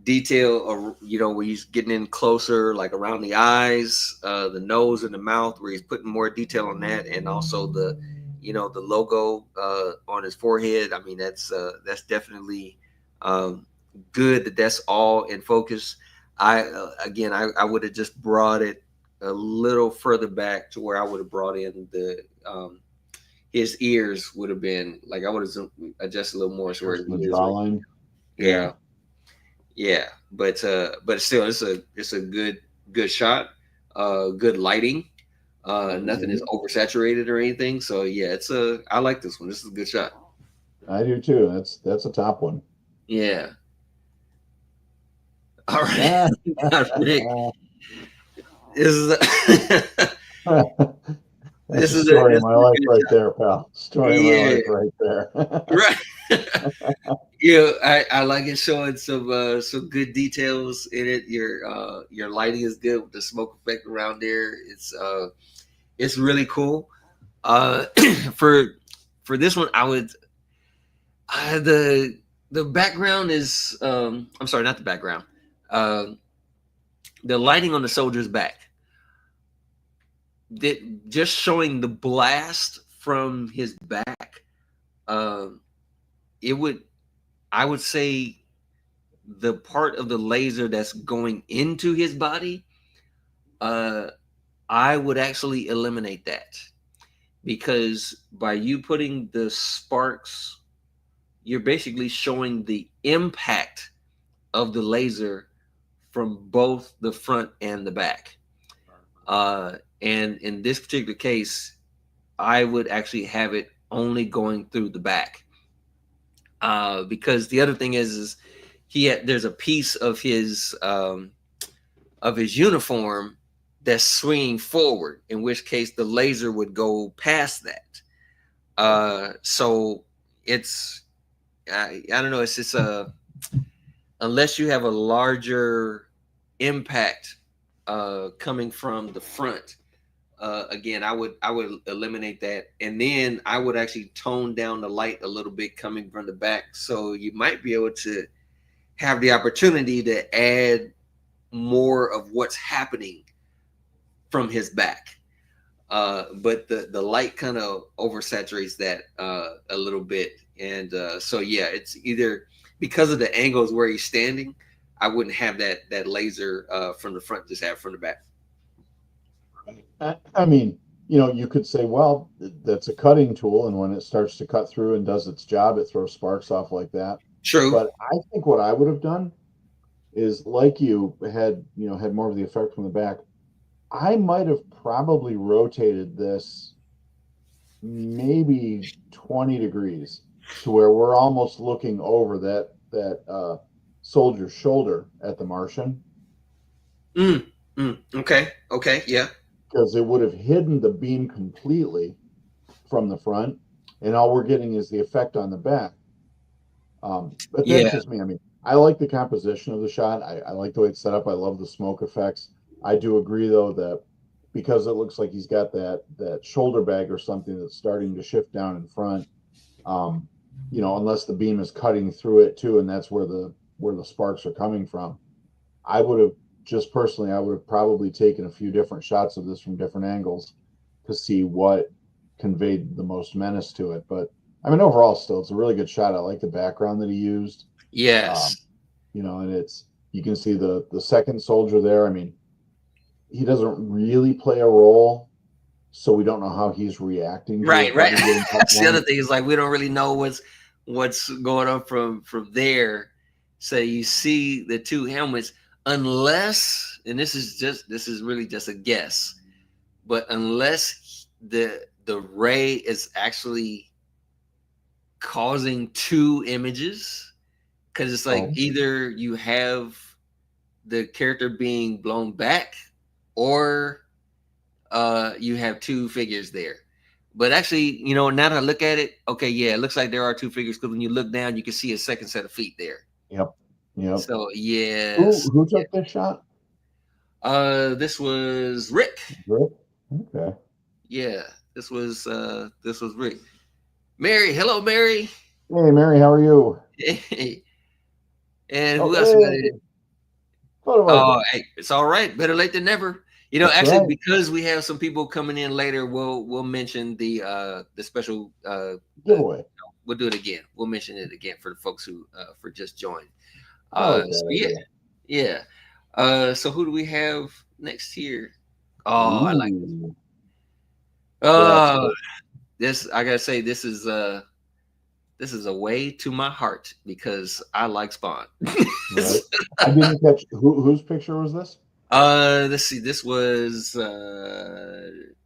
detail of, where he's getting in closer, like around the eyes, the nose and the mouth, where he's putting more detail on that, and also the logo on his forehead. I mean, that's definitely um, good that that's all in focus. I would have just brought it a little further back to where I would have brought in the his ears would have been like I would have adjusted a little more so where Here's his the ears were. jawline. Yeah, Yeah. yeah, but still, it's a good shot, good lighting. Nothing is Mhm. oversaturated or anything. So yeah, I like this one. This is a good shot. I do too. That's a top one. Yeah. All right, Ah. now, Nick. This is a, That's a this story of is my a life good right shot. there, pal. Story of my Yeah, life right there. right. Yeah, I like it showing some good details in it. Your lighting is good with the smoke effect around there. It's really cool. Uh, for for this one, I would the background is I'm sorry, not the background. Uh, the lighting on the soldier's back. That just showing the blast from his back. Um, it would I would say the part of the laser that's going into his body. Uh, I would actually eliminate that because by you putting the sparks, you're basically showing the impact of the laser from both the front and the back. And in this particular case, I would actually have it only going through the back. Because the other thing is there's a piece of his uniform that's swinging forward, in which case the laser would go past that. So it's I don't know. It's just unless you have a larger impact coming from the front. Again, I would eliminate that, and then I would actually tone down the light a little bit coming from the back, so you might be able to have the opportunity to add more of what's happening from his back. But the light kind of oversaturates that a little bit, and so yeah, it's either because of the angles where he's standing, I wouldn't have that laser from the front, just have it from the back. I mean, you could say, well, that's a cutting tool, and when it starts to cut through and does its job, it throws sparks off like that. True. But I think what I would have done is like you had more of the effect from the back. I might have probably rotated this maybe 20 degrees to where we're almost looking over that soldier's shoulder at the Martian Mm, okay. Okay. Yeah. because it would have hidden the beam completely from the front, and all we're getting is the effect on the back. But that's Yeah. just me. I mean, I like the composition of the shot. I like the way it's set up. I love the smoke effects. I do agree though that because it looks like he's got that shoulder bag or something that's starting to shift down in front, um, unless the beam is cutting through it too, and that's where the sparks are coming from. I would have just personally, I would have probably taken a few different shots of this from different angles to see what conveyed the most menace to it. But I mean, overall, still, it's a really good shot. I like the background that he used. Um, Yes. and it's you can see the second soldier there. I mean, he doesn't really play a role, so we don't know how he's reacting to his Right. Right. buddy getting cut That's the other down. thing is like we don't really know what's going on from there. So you see the two helmets, unless, and this is really just a guess, but unless the ray is actually causing two images, because it's like Oh, either you have the character being blown back, or you have two figures there. But actually, now that I look at it, okay, yeah, it looks like there are two figures, because when you look down, you can see a second set of feet there. yep, yep. So yes, Who yeah. took this shot? This was Rick. Rick. Okay. Yeah, this was Rick. Mary, hello, Mary. Hey, Mary, how are you? Hey, and Oh, who else we got in? hey, photo Oh, viper. hey, it's all right. Better late than never. That's Actually, right. because we have some people coming in later, we'll mention the special Giveaway. we'll do it again. We'll mention it again for the folks who for just joined. I like So that yeah, idea. yeah. So who do we have next here? Oh, I like this one. Ooh, that's Uh it. this I gotta say, this is a way to my heart, because I like Spawn. Right. I didn't catch whose picture was this? Let's see. This was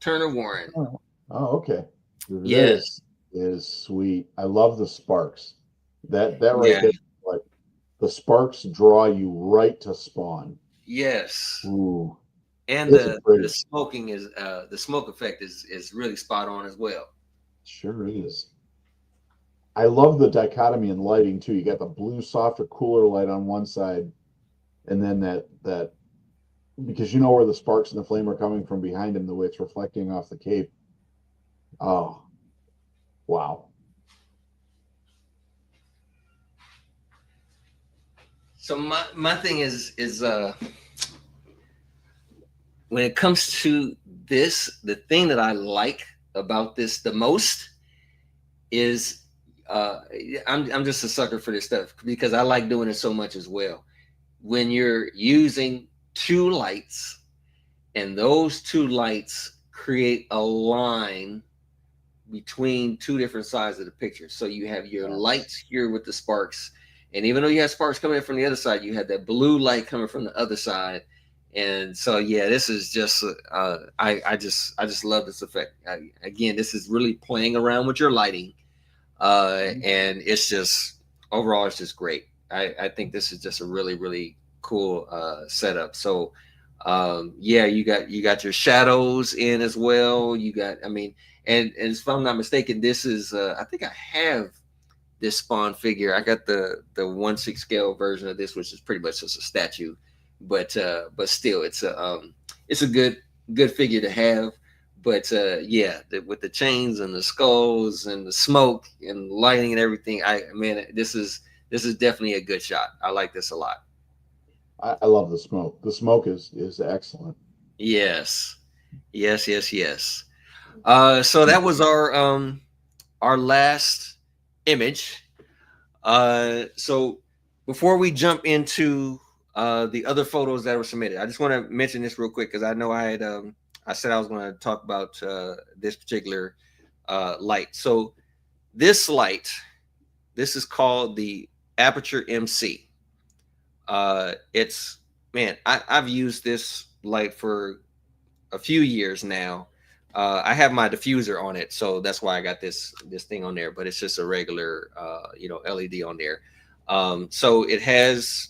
Turner Warren. Oh, oh, okay. Yes. This is sweet. I love the sparks. That right Yeah. there, like the sparks draw you right to Spawn. Yes. Ooh, And it's the pretty. smoking is the smoke effect is really spot on as well. Sure is. I love the dichotomy in lighting too. You got the blue, softer, cooler light on one side, and then that because you know where the sparks and the flame are coming from behind him, the way it's reflecting off the cape. Oh, wow. So my thing is when it comes to this, the thing that I like about this the most is uh I'm just a sucker for this stuff, because I like doing it so much as well. When you're using two lights, and those two lights create a line between two different sides of the picture. So you have your Yes. lights here with the sparks, and even though you have sparks coming in from the other side, you have that blue light coming from the other side. And so yeah, this is just I just love this effect. Again, this is really playing around with your lighting, and it's just overall it's just great. I think this is just a really cool setup. So yeah, you got your shadows in as well. You got, I mean, and if I'm not mistaken, this is I think I have this Spawn figure. I got the 1/6 scale version of this, which is pretty much just a statue, but still, it's a good figure to have. But yeah, with the chains and the skulls and the smoke and lighting and everything, I man, this is definitely a good shot. I like this a lot. I love the smoke. The smoke is excellent. Yes, yes. So that was our last image. So before we jump into the other photos that were submitted, I just want to mention this real quick, because I know I said I was going to talk about this particular light. So this light, this is called the Aperture MC. It's man, I've used this light for a few years now. I have my diffuser on it, so that's why I got this thing on there. But it's just a regular, LED on there. So it has.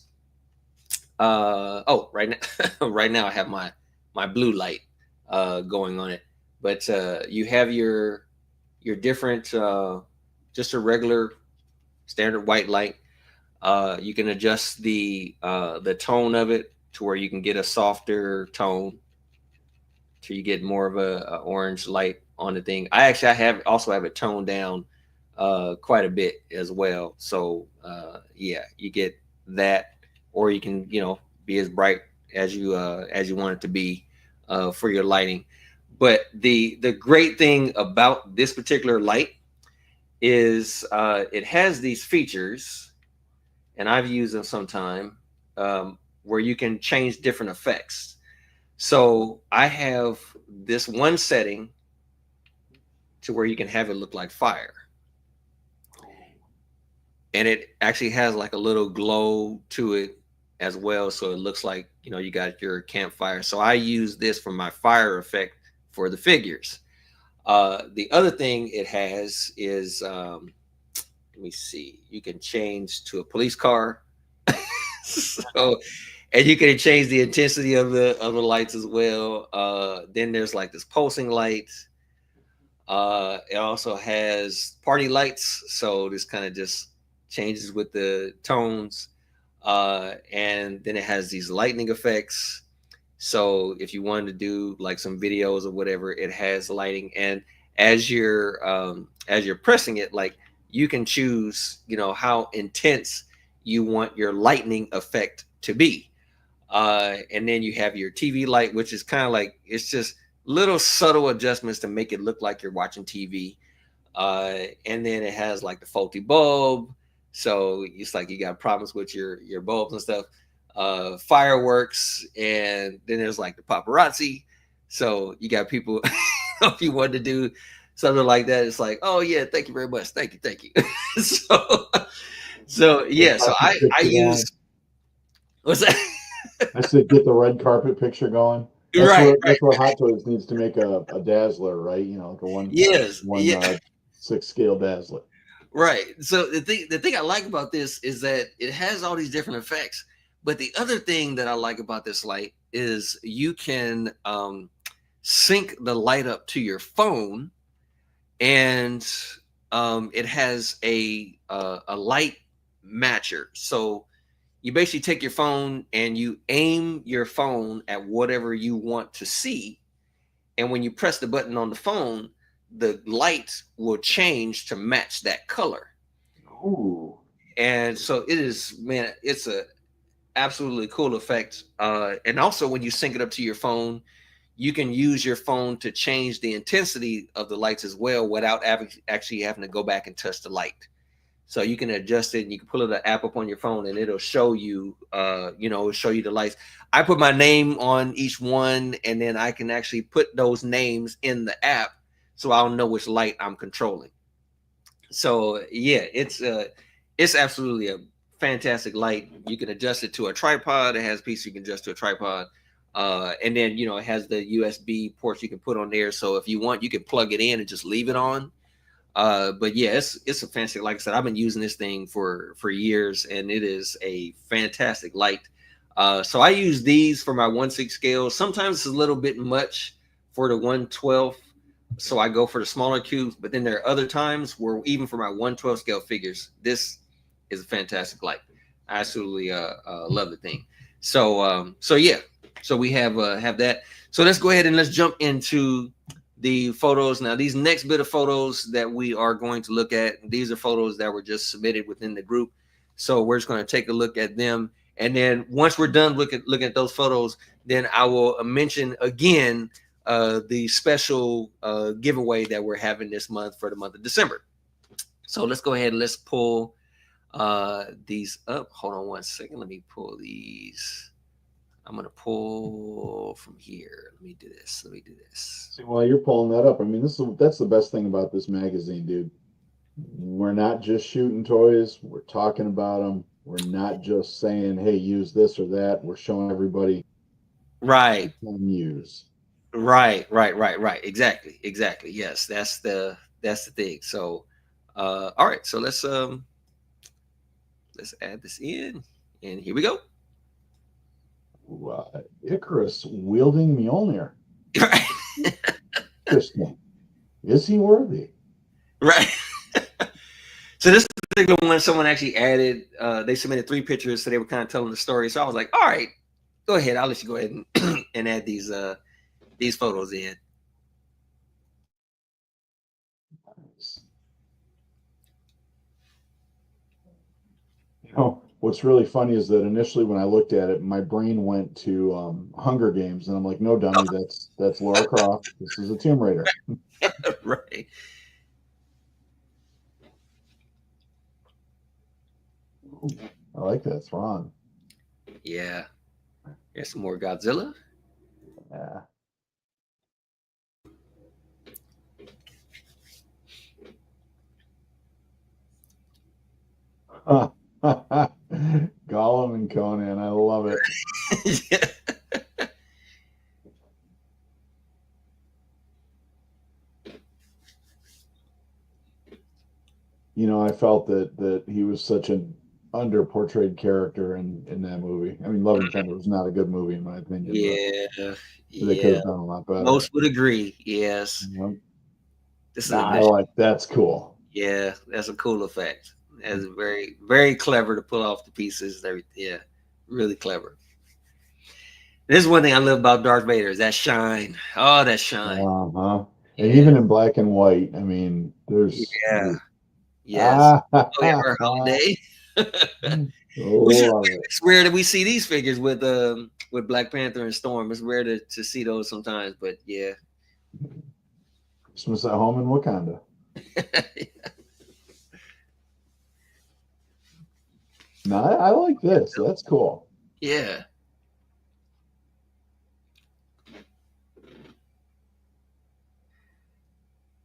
Oh, right now, right now I have my blue light going on it. But you have your different, just a regular standard white light. You can adjust the tone of it to where you can get a softer tone, so you get more of a orange light on the thing. I have also have it toned down quite a bit as well. So yeah, you get that, or you can be as bright as you want it to be for your lighting. But the great thing about this particular light is it has these features, and I've used them sometime, where you can change different effects. So I have this one setting to where you can have it look like fire. And it actually has like a little glow to it as well. So it looks like, you got your campfire. So I use this for my fire effect for the figures. The other thing it has is, let me see, you can change to a police car. So, and you can change the intensity of the lights as well. Then there's like this pulsing light. It also has party lights, so this kind of just changes with the tones. And then it has these lightning effects. So if you wanted to do like some videos or whatever, it has lighting. And as you're pressing it, like you can choose, how intense you want your lightning effect to be. And then you have your TV light, which is kind of like, it's just little subtle adjustments to make it look like you're watching TV. And then it has like the faulty bulb, so it's like you got problems with your bulbs and stuff. Fireworks, and then there's like the paparazzi. So you got people. If you want to do something like that, it's like, oh yeah, thank you very much, thank you. so so The yeah, so carpet I picture use, going. what's that? I said, get the red carpet picture going. That's Right, where right, that's where Hot Toys needs to make a dazzler, right? You know, like a yes, one yeah. 6 scale dazzler. Right. So the thing I like about this is that it has all these different effects. But the other thing that I like about this light is you can sync the light up to your phone, and it has a light matcher. So you basically take your phone and you aim your phone at whatever you want to see, and when you press the button on the phone, the light will change to match that color. Ooh. And so it is, man, it's a absolutely cool effect. And also when you sync it up to your phone, you can use your phone to change the intensity of the lights as well without actually having to go back and touch the light. So you can adjust it, and you can pull the app up on your phone, and it'll show you, it'll show you the lights. I put my name on each one, and then I can actually put those names in the app, so I'll know which light I'm controlling. So yeah, it's absolutely a fantastic light. You can adjust it to a tripod. It has a piece you can adjust to a tripod. And then it has the USB ports you can put on there. So if you want, you can plug it in and just leave it on. But yeah, it's a fantastic. Like I said, I've been using this thing for years, and it is a fantastic light. So I use these for my 1/6 scale. Sometimes it's a little bit much for the 1/12, so I go for the smaller cubes. But then there are other times where even for my 1/12 scale figures, this is a fantastic light. I absolutely love the thing. So yeah, so we have that. So let's go ahead and let's jump into the photos. Now, these next bit of photos that we are going to look at, these are photos that were just submitted within the group. So we're just going to take a look at them. And then once we're done looking at those photos, then I will mention again the special giveaway that we're having this month for the month of December. So let's go ahead and let's pull these up. Hold on one second. Let me pull these. I'm going to pull from here. Let me do this. Let me do this. See, while you're pulling that up, I mean, that's the best thing about this magazine, dude. We're not just shooting toys. We're talking about them. We're not just saying, "Hey, use this or that." We're showing everybody Right. what can use. Right. Exactly. Exactly. Yes, that's the thing. So all right, so let's add this in, and here we go. Icarus wielding Mjolnir. Right. Interesting. Is he worthy? Right. So this particular one, someone actually added. They submitted 3 pictures, so they were kind of telling the story. So I was like, all right, go ahead. I'll let you go ahead and and add these photos in. You know, what's really funny is that initially when I looked at it, my brain went to Hunger Games, and I'm like, "No, dummy, that's Laura Croft. This is a Tomb Raider." Right. Ooh, I like that. It's Ron. Yeah. Here's some more Godzilla. Yeah. Gollum and Conan. I love it. Yeah. I felt that he was such an underportrayed character in that movie. I mean, Loving Thunder was not a good movie in my opinion, but Yeah, they could yeah. have done a lot better. Most would agree. Yes, You know? this is a Nah, I good. like that's cool. Yeah, that's a cool effect. That's very, very clever to pull off the pieces and everything. Yeah, really clever. This is one thing I love about Darth Vader is that shine. Oh, that shine. Uh-huh. And Yeah, even in black and white, I mean, there's yeah, yes. ah, Oh yeah, for a holiday. Which is love it. it's rare that we see these figures with Black Panther and Storm. It's rare to see those sometimes, but yeah. Christmas at home in Wakanda. No, I like this. That's cool. Yeah.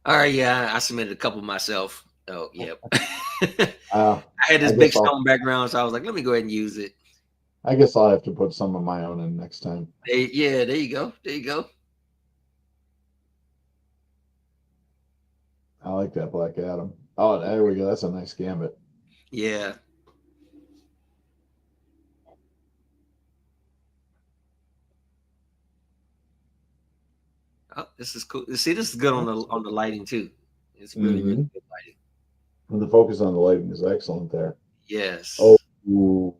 All right, yeah, I submitted a couple myself. Oh, yep. I Uh, had this I big guess I'll stone background, so I was like, let me go ahead and use it. I guess I'll have to put some of my own in next time. Yeah, there you go. There you go. I like that Black Adam. Oh, there we go. That's a nice gambit. Yeah. Oh, this is cool. See, this is good That's on the lighting too. It's really, really hmm good lighting. And the focus on the lighting is excellent there. Oh, Yes. ooh,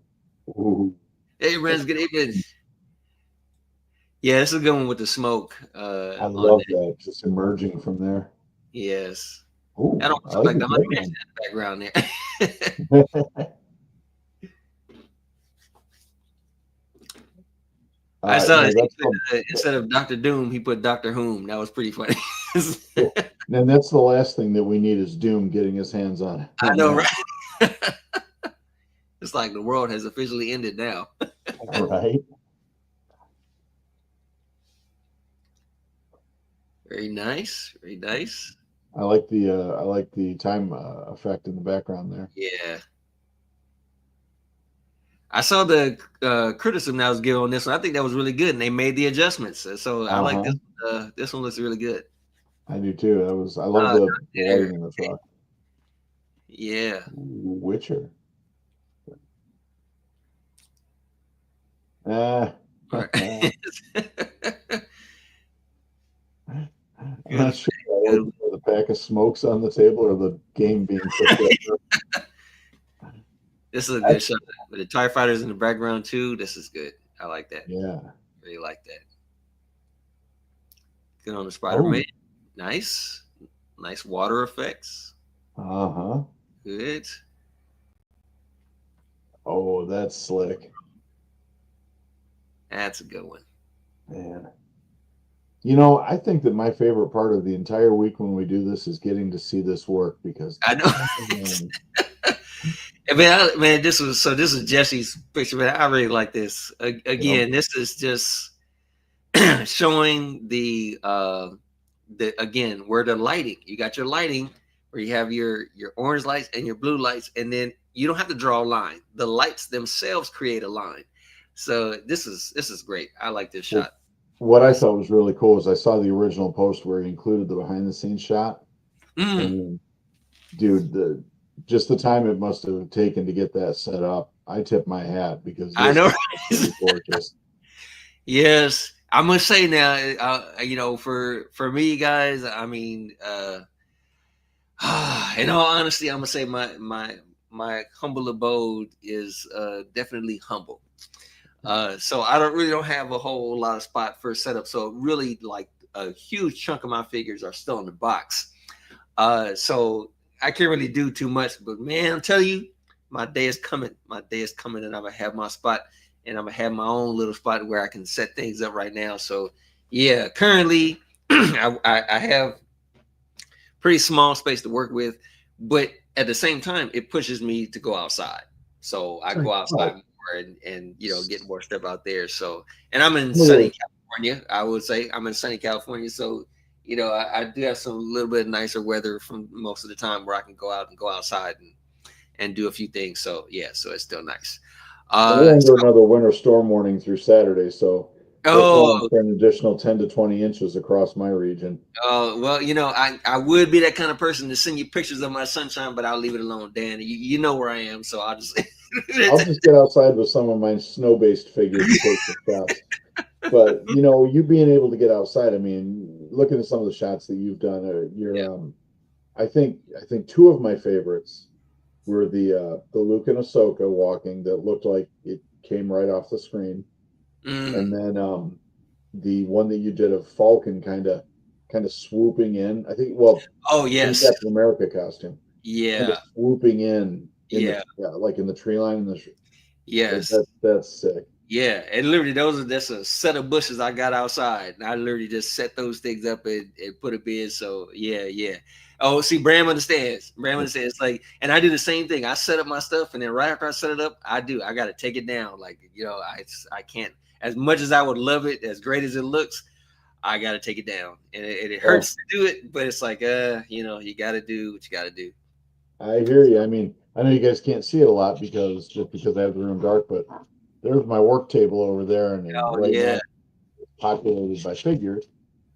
ooh. Hey, That's Ren's good evening. Yeah, this is a good one with the smoke I on love that. that just emerging from there. Yes. That Ooh, I almost look like like his the Honey Badger background. in the background there. I saw No, this. He that's put, instead of Doctor Doom, he put Doctor Whom. That was pretty funny. and that's the last thing that we need is Doom getting his hands I on know, that. right? It's like the world has officially ended now. Right? Very nice. Very nice. I like the time effect in the background there. Yeah. I saw the criticism that was given on this one. I think that was really good, and they made the adjustments. So I like this. Uh-huh. This one looks really good. I do too. I love Uh, the there. lighting in the truck. Yeah. Witcher. Ah. All I'm right. Good not effect. sure I like Good. the pack of smokes on the table or the game being cooked over. This is a good That's shot. With the TIE fighters in the background too. This is good. I like that. yeah. Really like that. Good on the Spider Oh. Man. Nice. Nice water effects. Uh-huh. Good. Oh, that's slick. That's a good one. Man. I think that my favorite part of the entire week when we do this is getting to see this work because I know. man, Man, this was so. This is Jesse's picture, man. I really like this. yep. Again, this is just showing the again where the lighting. You got your lighting where you have your orange lights and your blue lights, and then you don't have to draw a line. The lights themselves create a line. So this is great. I like this Well, shot. what I This thought was really cool is I saw the original post where he included the behind the scenes shot. mm, And dude, the just the time it must have taken to get that set up, I tip my hat because I this know. is absolutely gorgeous. Yes, I must say now, for me, guys, I mean, in all honesty, I'm gonna say my humble abode is definitely humble. So I don't have a whole lot of spot for setup. So really, like a huge chunk of my figures are still in the box. So I can't really do too much. But man, I'm telling you, my day is coming. My day is coming, and I'm gonna have my spot, and I'm gonna have my own little spot where I can set things up right now. So yeah, currently I have pretty small space to work with, but at the same time, it pushes me to go outside. So I Right. go outside Oh, more and get more stuff out there. So and I'm in some of sunny the California. I would say I'm in sunny California. So I do have some little bit nicer weather from most of the time where I can go out and go outside and do a few things. So yeah, so it's still nice. and we're So under another winter storm warning through Saturday, so They're calling Oh, for an additional 10 to 20 inches across my region. well, I would be that kind of person to send you pictures of my sunshine, but I'll leave it alone, Dan. You know where I am, so I'll just. I'll just get outside with some of my snow-based figures and take some shots. But you being able to get outside, I mean, looking at some of the shots that you've done, Yeah. I think two of my favorites were the Luke and Ahsoka walking that looked like it came right off the screen, and Mm. then the one that you did of Falcon kind of swooping in. I think, well, Oh in yes. Captain America costume, kind of Yeah. swooping in the Yeah. like in the tree line. Yes. That's sick. Yeah, and literally those are just a set of bushes I got outside. And I literally just set those things up and put a bed. So yeah, yeah. Oh, see, Bram understands. Bram understands. Like, and I do the same thing. I set up my stuff, and then right after I set it up, I got to take it down. Like, I can't. As much as I would love it, as great as it looks, I got to take it down, and it Well, hurts to do it, but it's like, you got to do what you got to do. I hear you. I mean, I know you guys can't see it a lot because I have the room dark, but there's my work table over there, and then Oh right yeah, now it's populated by figures.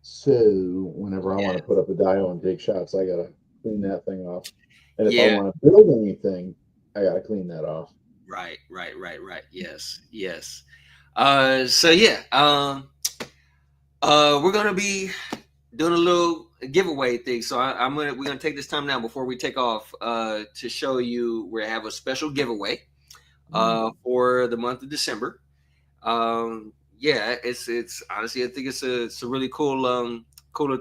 So whenever I want to yeah, put up a dial and take shots, I gotta clean that thing off. And if I yeah. want to build anything, I gotta clean that off. Right, right, right, right. Yes, yes. So yeah, we're gonna be doing a little giveaway thing. So we're gonna take this time now before we take off to show you we have a special giveaway Mm. for the month of December. Yeah, it's honestly I think it's a really cooler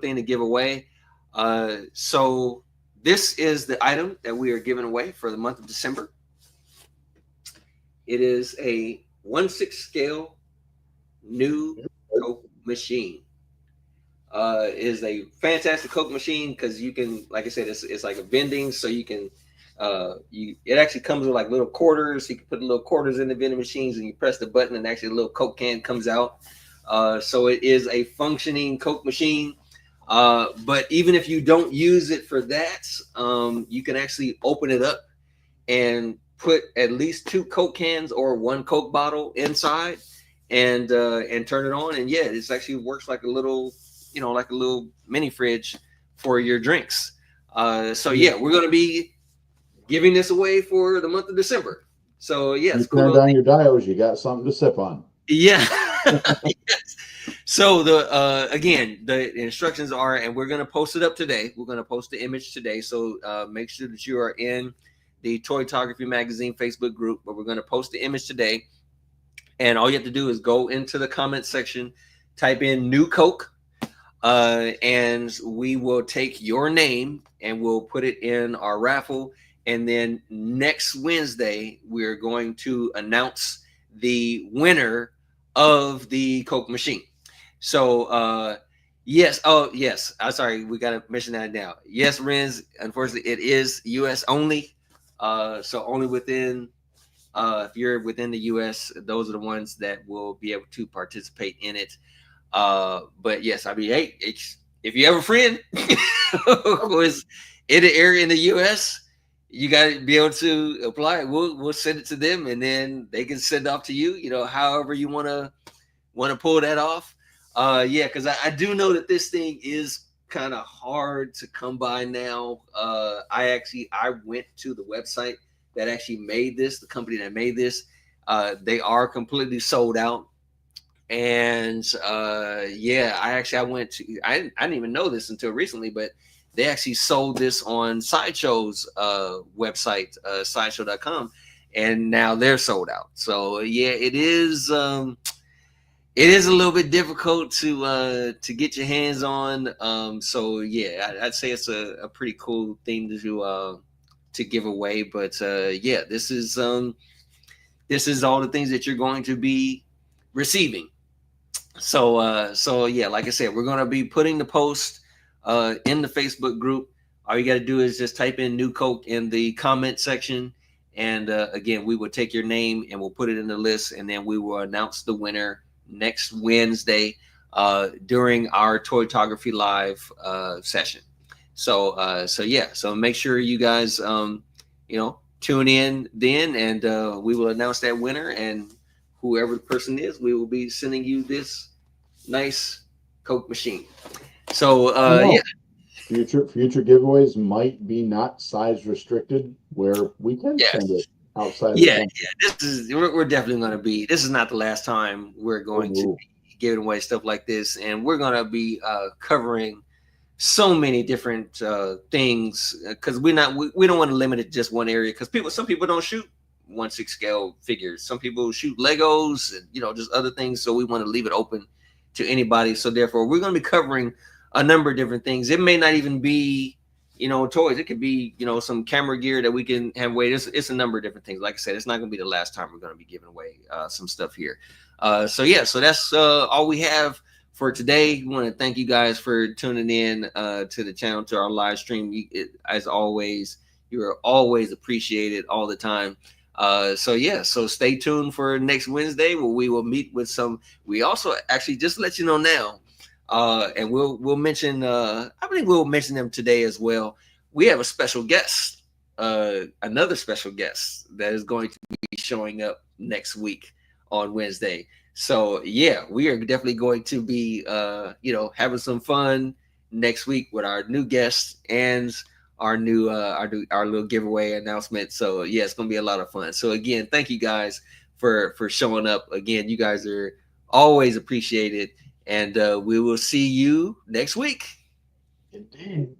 thing to give away. So this is the item that we are giving away for the month of December. It is a 1/6 scale new Coke machine. Is a fantastic Coke machine because you can, like I said, it's like a vending, so you can it actually comes with like little quarters. You can put the little quarters in the vending machines, and you press the button, and actually a little Coke can comes out. So it is a functioning Coke machine. But even if you don't use it for that, you can actually open it up and put at least two Coke cans or one Coke bottle inside and turn it on. And yeah, it actually works like a little, like a little mini fridge for your drinks. So You, yeah, we're gonna be giving this away for the month of December. So yeah, you it's a cool turn little down thing. your dials, you got something to sip on. Yeah. Yes. So the again, the instructions are, and we're gonna post it up today. We're gonna post the image today. So make sure that you are in the Toytography Magazine Facebook group, but we're gonna post the image today. And all you have to do is go into the comment section, type in new Coke, and we will take your name and we'll put it in our raffle. And then next Wednesday, we're going to announce the winner of the Coke machine. So, yes. Oh, yes. I'm sorry. We got to mention that now. Yes, Renz. Unfortunately, it is U.S. only. So only within if you're within the U.S., those are the ones that will be able to participate in it. But yes, I mean, hey, if you have a friend who is in the area in the U.S., you got to be able to apply. We'll send it to them, and then they can send it off to you. However you want to pull that off. Yeah, because I do know that this thing is kind of hard to come by now. I went to the website that actually made this, the company that made this. They are completely sold out. And yeah, I went to I didn't even know this until recently, but they actually sold this on Sideshow's website, sideshow.com, and now they're sold out. So yeah, it is a little bit difficult to get your hands on. So yeah, I'd say it's a pretty cool thing to give away. But yeah, this is all the things that you're going to be receiving. So yeah, like I said, we're gonna be putting the post in the Facebook group. All you got to do is just type in New Coke in the comment section, and again, we will take your name and we'll put it in the list, and then we will announce the winner next Wednesday during our Toytography Live session. So yeah, so make sure you guys tune in then, and we will announce that winner, and whoever the person is, we will be sending you this nice Coke machine. So I don't yeah, know. Future giveaways might be not size restricted, where we can send it yes, outside the yeah, country. yeah. This is we're definitely going to be. This is not the last time we're Oh going to no. be giving away stuff like this, and we're going to be covering so many different things because we don't want to limit it to just one area because some people don't shoot 1/6 scale figures, some people shoot Legos and just other things, so we want to leave it open to anybody. So therefore we're going to be covering a number of different things. It may not even be toys. It could be some camera gear that we can have away. It's a number of different things. Like I said, it's not going to be the last time we're going to be giving away some stuff here. So yeah, so that's all we have for today. We want to thank you guys for tuning in to the channel, to our live stream. As always, you are always appreciated all the time. So yeah, so stay tuned for next Wednesday where we will meet with some. We also actually just let you know now, and we'll mention. I think we'll mention them today as well. We have a special guest, another special guest that is going to be showing up next week on Wednesday. So yeah, we are definitely going to be having some fun next week with our new guests and our little giveaway announcement. So yeah, it's gonna be a lot of fun. So again, thank you guys for showing up. Again, you guys are always appreciated, and we will see you next week. Indeed.